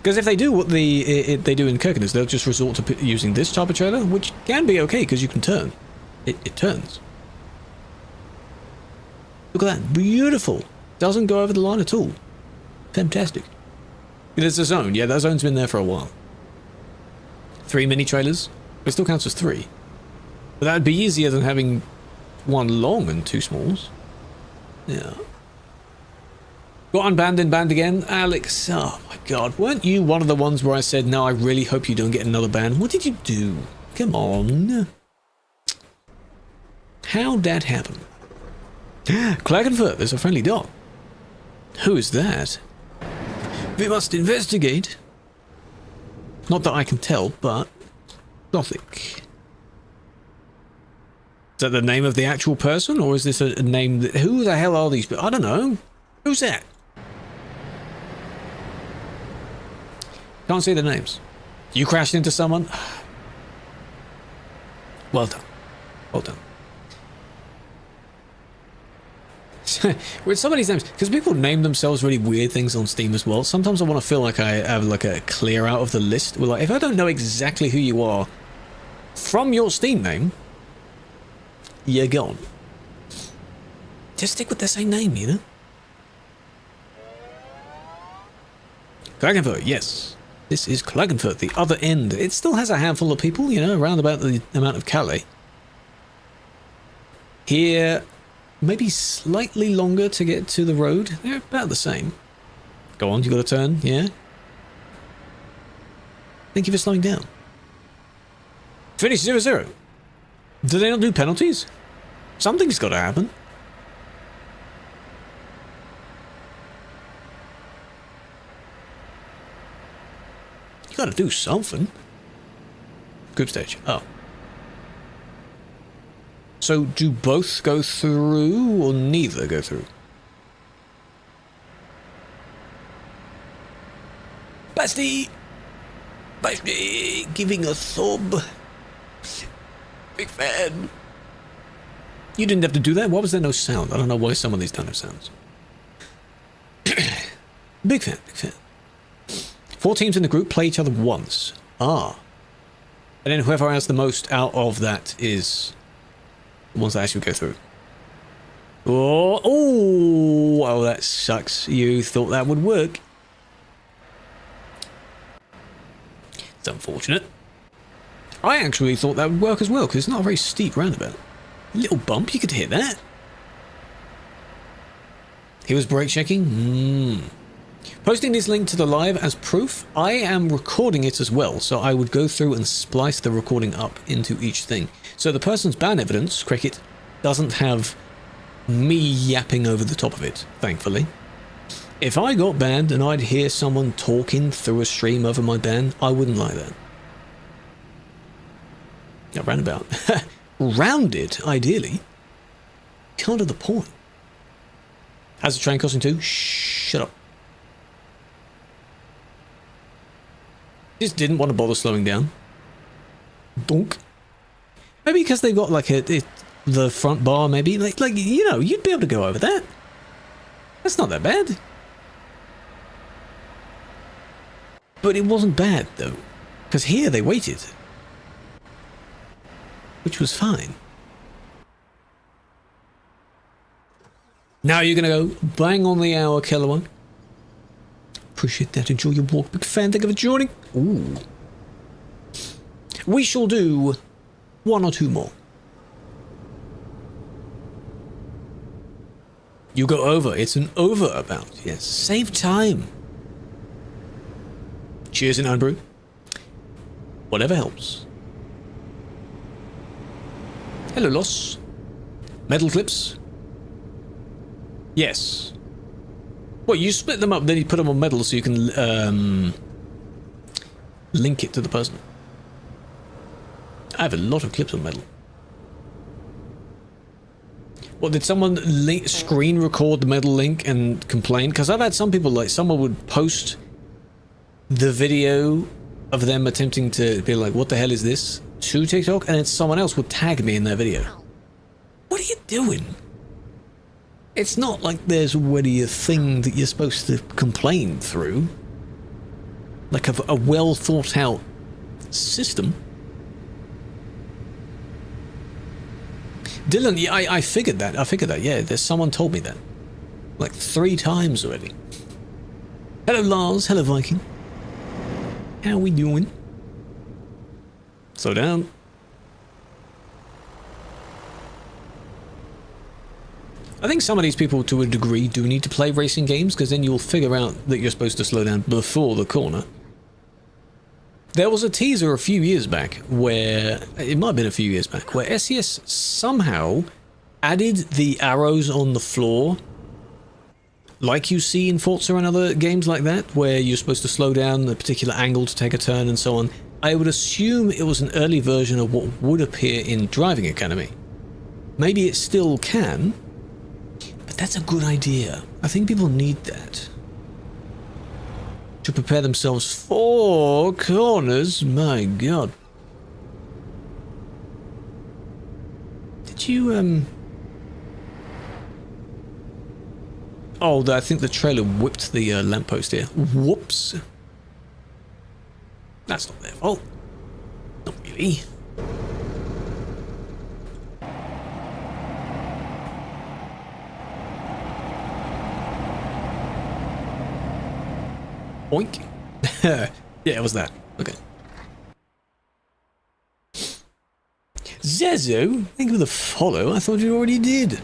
Because if they do what they do in Kirkenes, they'll just resort to using this type of trailer, which can be okay because you can turn. It turns. Look at that. Beautiful. Doesn't go over the line at all. Fantastic. There's a zone. Yeah, that zone's been there for a while. 3 mini trailers. It still counts as 3. But that would be easier than having one long and two smalls. Yeah. Got unbanned and banned again. Alex, oh my god. Weren't you one of the ones where I said, no, I really hope you don't get another ban? What did you do? Come on. How'd that happen? Klagenfurt, there's a friendly dog. Who is that? We must investigate. Not that I can tell, but Gothic. Is that the name of the actual person, or is this a name that... Who the hell are these? I don't know. Who's that? Can't see the names. You crashed into someone? Well done. Well done. With some of these names, because people name themselves really weird things on Steam as well, sometimes I want to feel like I have like a clear out of the list. Well, like, if I don't know exactly who you are from your Steam name, you're gone. Just stick with the same name, you know? Klagenfurt, yes. This is Klagenfurt, the other end. It still has a handful of people, you know, around about the amount of Calais. Here, maybe slightly longer to get to the road. They're about the same. Go on, you got a turn, yeah? Thank you for slowing down. Finish 0-0. Do they not do penalties? Something's got to happen. You got to do something. Group stage. Oh. So do both go through or neither go through? Basti! Basti! Giving a thumb. Big fan. You didn't have to do that. Why was there no sound? I don't know why some of these don't have sounds. Big fan, big fan. 4 teams in the group play each other once. Ah. And then whoever has the most out of that is the ones that actually go through. Oh, that sucks. You thought that would work. It's unfortunate. I actually thought that would work as well, because it's not a very steep roundabout. Little bump, you could hit that. He was brake checking? Posting this link to the live as proof. I am recording it as well, so I would go through and splice the recording up into each thing. So the person's ban evidence, Cricket, doesn't have me yapping over the top of it, thankfully. If I got banned and I'd hear someone talking through a stream over my ban, I wouldn't like that. Yeah, roundabout. Rounded, ideally. Kind of the point. How's the train costing too? Shut up. Just didn't want to bother slowing down. Donk. Maybe because they've got like the front bar, maybe. Like you know, you'd be able to go over that. That's not that bad. But it wasn't bad, though. Because here they waited. Which was fine. Now you're going to go bang on the hour, Killua. Appreciate that. Enjoy your walk. Big fan. Thank you for joining. Ooh. We shall do 1 or 2 more. You go over. It's an over about. Yes. Save time. Cheers in Unbrew. Whatever helps. Hello, Loss. Metal clips. Yes. Well, you split them up, then you put them on metal so you can link it to the person. I have a lot of clips on metal. What, did someone screen record the metal link and complain? Because I've had some people, like, someone would post the video of them attempting to be like, what the hell is this? To TikTok, and then someone else would tag me in their video. What are you doing? It's not like there's already a thing that you're supposed to complain through. Like a well thought out system. Dylan, yeah, I figured that. Yeah, there's someone told me that. Like 3 times already. Hello, Lars. Hello, Viking. How we doing? Slow down. I think some of these people, to a degree, do need to play racing games, because then you'll figure out that you're supposed to slow down before the corner. There was a teaser a few years back where, it might have been a few years back, where SES somehow added the arrows on the floor, like you see in Forza and other games like that, where you're supposed to slow down a particular angle to take a turn and so on. I would assume it was an early version of what would appear in Driving Academy. Maybe it still can, but that's a good idea. I think people need that to prepare themselves for corners. My god. Did you, Oh, I think the trailer whipped the lamppost here. Whoops. That's not their fault. Not really. Oink. Yeah, it was that. Okay. Zezo, thank you for the follow. I thought you already did.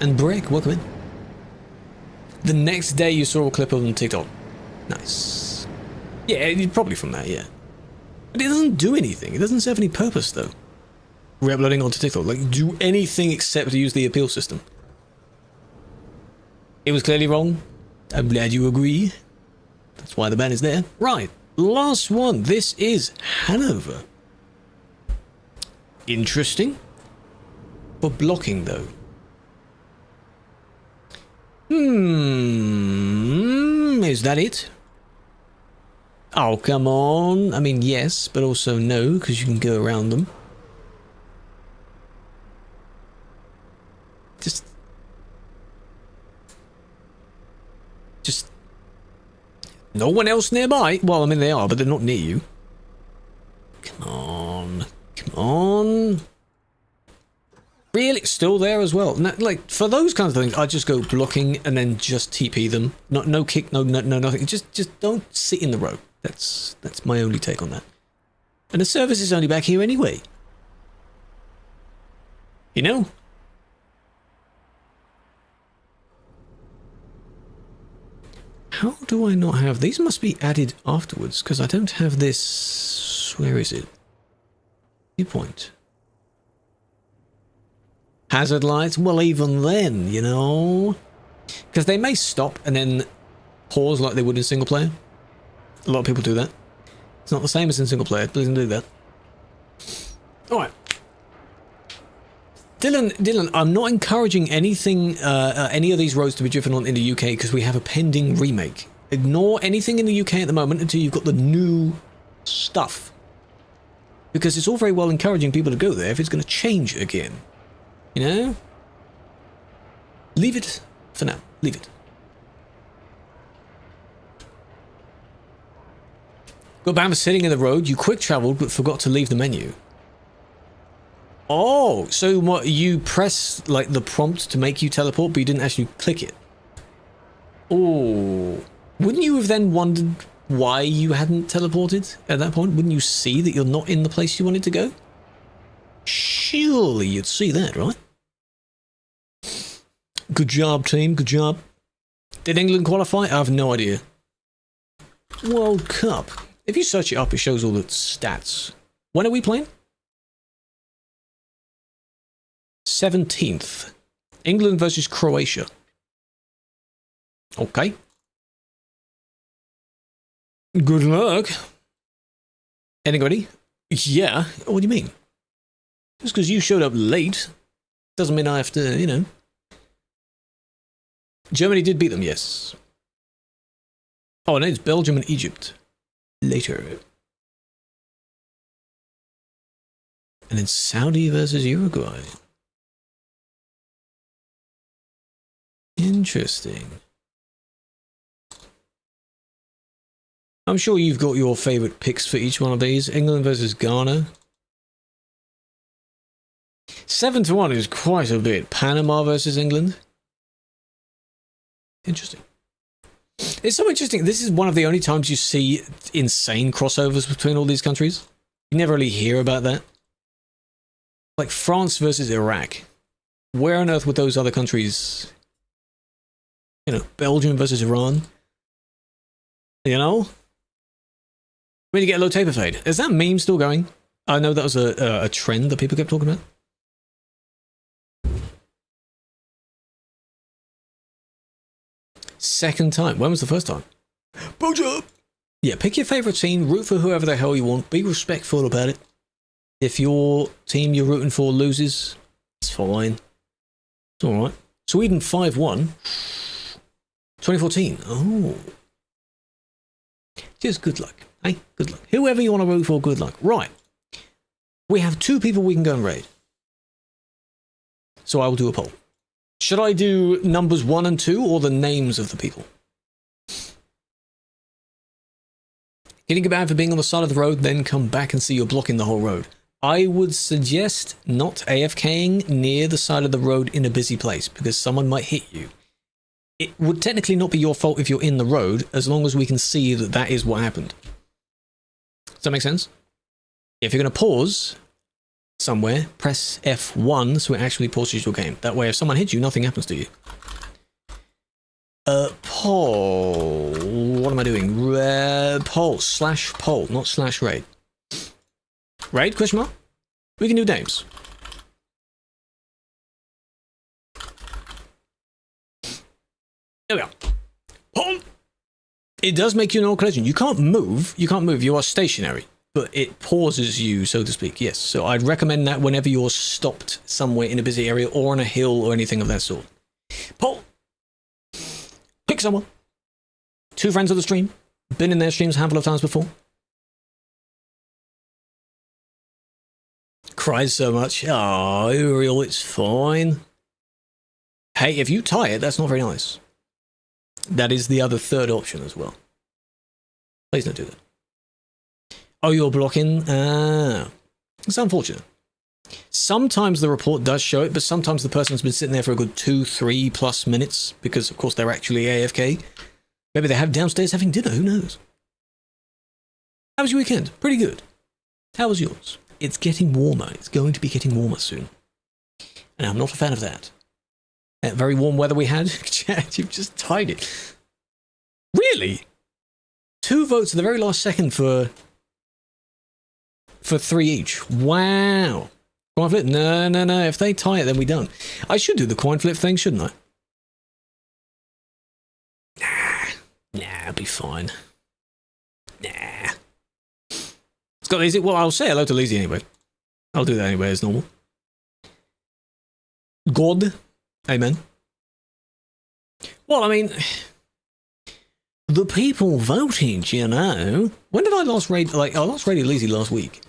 And Break, welcome in. The next day you saw a clip of them on TikTok. Nice. Yeah, probably from that, yeah. But it doesn't do anything. It doesn't serve any purpose, though. Re-uploading onto TikTok. Like, do anything except to use the appeal system. It was clearly wrong. I'm glad you agree. That's why the ban is there. Right, last one. This is Hanover. Interesting. For blocking, though. Is that it? Oh, come on. I mean, yes, but also no, because you can go around them. Just no one else nearby. Well, I mean, they are, but they're not near you. Come on. Come on. Really? Still there as well? No, like, for those kinds of things, I just go blocking and then just TP them. No kick, no nothing. Just don't sit in the road. That's my only take on that. And the service is only back here anyway. You know? How do I not have... These must be added afterwards, because I don't have this... Where is it? Viewpoint. Hazard lights? Well, even then, you know? Because they may stop and then pause like they would in single player. A lot of people do that. It's not the same as in single player. Please don't do that. Alright. Dylan, I'm not encouraging anything, any of these roads to be driven on in the UK because we have a pending remake. Ignore anything in the UK at the moment until you've got the new stuff. Because it's all very well encouraging people to go there if it's going to change again. You know? Leave it for now. Leave it. Got banned for sitting in the road. You quick traveled but forgot to leave the menu. Oh, so what, you press like the prompt to make you teleport but you didn't actually click it? Oh, wouldn't you have then wondered why you hadn't teleported at that point? Wouldn't you see that you're not in the place you wanted to go? Surely you'd see that, right? Good job, team. Good job. Did England qualify? I have no idea. World Cup. If you search it up, it shows all the stats. When are we playing? 17th. England versus Croatia. Okay. Good luck. Anybody? Yeah. What do you mean? Just because you showed up late doesn't mean I have to, you know. Germany did beat them, yes. Oh, no, it's Belgium and Egypt. Later. And then Saudi versus Uruguay. Interesting. I'm sure you've got your favourite picks for each one of these. England versus Ghana. 7-1 is quite a bit. Panama versus England. Interesting. It's so interesting. This is one of the only times you see insane crossovers between all these countries. You never really hear about that. Like France versus Iraq. Where on earth would those other countries, you know, Belgium versus Iran, you know? When you get a low taper fade. Is that meme still going? I know that was a trend that people kept talking about. Second time. When was the first time? Bojo! Yeah, pick your favourite team, root for whoever the hell you want, be respectful about it. If your team you're rooting for loses, it's fine. It's alright. Sweden 5-1. 2014. Oh. Just good luck. Hey, good luck. Whoever you want to root for, good luck. Right. We have 2 people we can go and raid. So I will do a poll. Should I do numbers 1 and 2 or the names of the people? Getting bad for being on the side of the road, then come back and see you're blocking the whole road. I would suggest not AFKing near the side of the road in a busy place, because someone might hit you. It would technically not be your fault if you're in the road, as long as we can see that that is what happened. Does that make sense? If you're going to pause somewhere, press F1 so it actually pauses your game. That way, if someone hits you, nothing happens to you. Poll. What am I doing? Poll. /poll, not /raid. Raid? Question mark? We can do names. There we go. Poll. It does make you an Onkel Legend. You can't move. You can't move. You are stationary. But it pauses you, so to speak. Yes. So I'd recommend that whenever you're stopped somewhere in a busy area or on a hill or anything of that sort. Poll. Pick someone. 2 friends of the stream. Been in their streams a handful of times before. Cries so much. Oh, Uriel, it's fine. Hey, if you tie it, that's not very nice. That is the other third option as well. Please don't do that. Oh, you're blocking? Ah. It's unfortunate. Sometimes the report does show it, but sometimes the person's been sitting there for a good 2-3+ minutes because, of course, they're actually AFK. Maybe they have downstairs having dinner. Who knows? How was your weekend? Pretty good. How was yours? It's getting warmer. It's going to be getting warmer soon. And I'm not a fan of that. That very warm weather we had, Chad, you've just tied it. Really? 2 votes at the very last second for 3 each. Wow. Coin flip? No. If they tie it, then we don't. I should do the coin flip thing, shouldn't I? Nah, it'll be fine. Nah. It's got Lazy. Well, I'll say hello to Lazy anyway. I'll do that anyway as normal. God. Amen. Well, I mean, the people voted, you know. When did I last raid? Like, I last raided Lazy last week.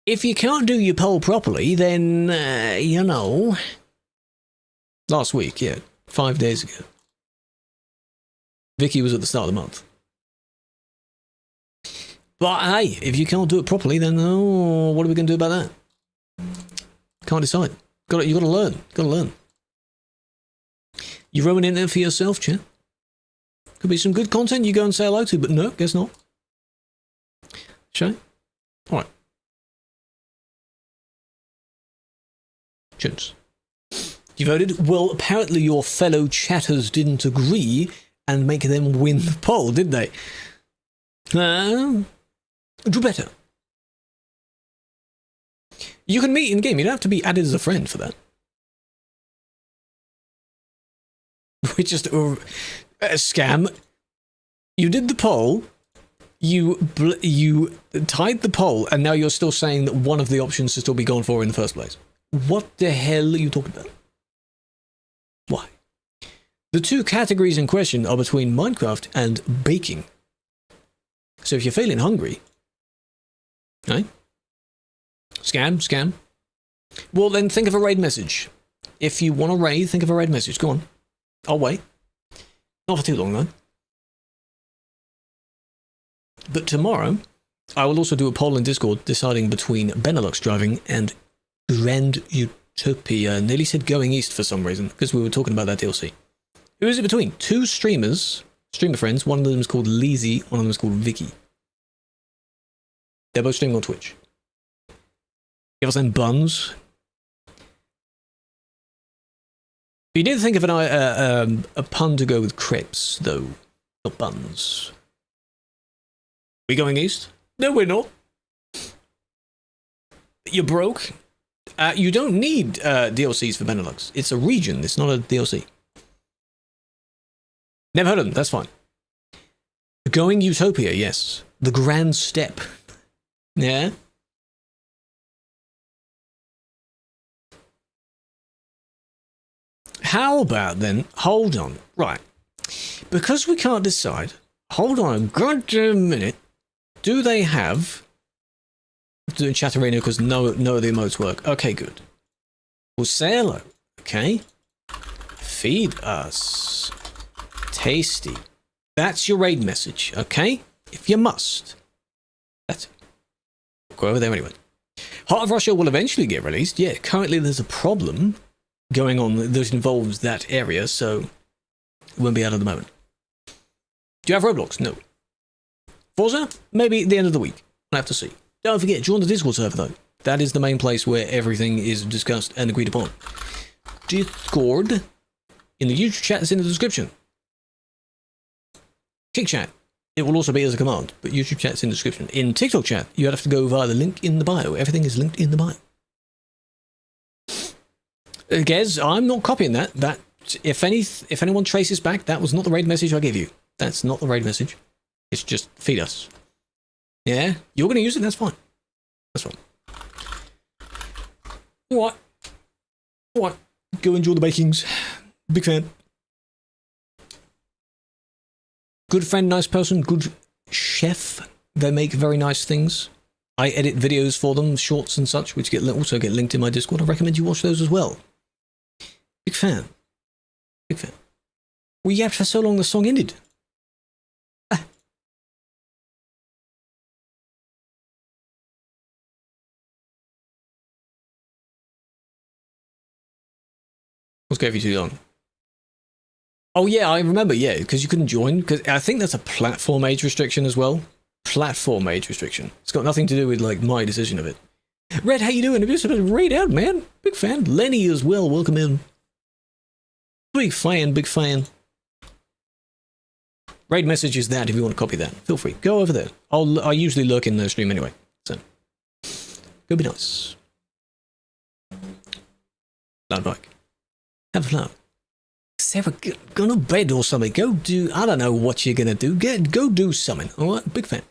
If you can't do your poll properly, then, you know. Last week, yeah. 5 days ago. Vicky was at the start of the month. But hey, if you can't do it properly, then what are we going to do about that? Can't decide. You got to learn. Got to learn. You ruining it for yourself, chat. Could be some good content you go and say hello to, but no, guess not. Shall I? All right. Tunes. You voted? Well, apparently your fellow chatters didn't agree and make them win the poll, did they? Do better. You can meet in game. You don't have to be added as a friend for that. We just a scam. You did the poll. You tied the poll, and now you're still saying that one of the options should still be gone for in the first place. What the hell are you talking about? Why? The 2 categories in question are between Minecraft and baking. So if you're feeling hungry, right? Scam. Well, then think of a raid message. If you want to raid, think of a raid message. Go on. I'll wait. Not for too long, though. But tomorrow, I will also do a poll in Discord deciding between Benelux driving and Grand Utopia. Nearly said Going East for some reason, because we were talking about that DLC. Who is it between? 2 streamer friends. One of them is called Leezy, one of them is called Vicky. They're both streaming on Twitch. Give us them buns. You did think of a pun to go with crepes, though. Not buns. We going east? No, we're not. You're broke. You don't need DLCs for Benelux. It's a region. It's not a DLC. Never heard of them. That's fine. Going Utopia, yes. The Grand Step. Yeah. How about then? Hold on. Right. Because we can't decide. Hold on a goddamn minute. Do they have... Doing chat arena because no of the emotes work. Okay, good. We'll say hello. Okay. Feed us. Tasty. That's your raid message, okay? If you must. That's it. Go over there anyway. Heart of Russia will eventually get released. Yeah, currently there's a problem going on that involves that area, so it won't be out at the moment. Do you have Roblox? No. Forza? Maybe at the end of the week. I'll have to see. Don't forget, join the Discord server though. That is the main place where everything is discussed and agreed upon. Discord in the YouTube chat is in the description. Kick chat, it will also be as a command, but YouTube chat's in the description. In TikTok chat, you have to go via the link in the bio. Everything is linked in the bio. Gez, I'm not copying that. That if anyone traces back, that was not the raid message I gave you. That's not the raid message. It's just feed us. Yeah, you're going to use it. That's fine. That's fine. What? What? Go enjoy the bakings. Big fan. Good friend, nice person, good chef. They make very nice things. I edit videos for them, shorts and such, which also get linked in my Discord. I recommend you watch those as well. Big fan. Big fan. We yapped for so long the song ended. What's going for you too long? Oh yeah, I remember, yeah, because you couldn't join, because I think that's a platform age restriction as well. Platform age restriction. It's got nothing to do with, like, my decision of it. Red, how you doing? Have you just been raid out, man? Big fan. Lenny as well, welcome in. Big fan, big fan. Raid message is that if you want to copy that. Feel free. Go over there. I usually lurk in the stream anyway, so. Go be nice. Loud bike. Have a flower. Sarah, go to bed or something. Go do, I don't know what you're going to do. Go do something. All right? Big fan.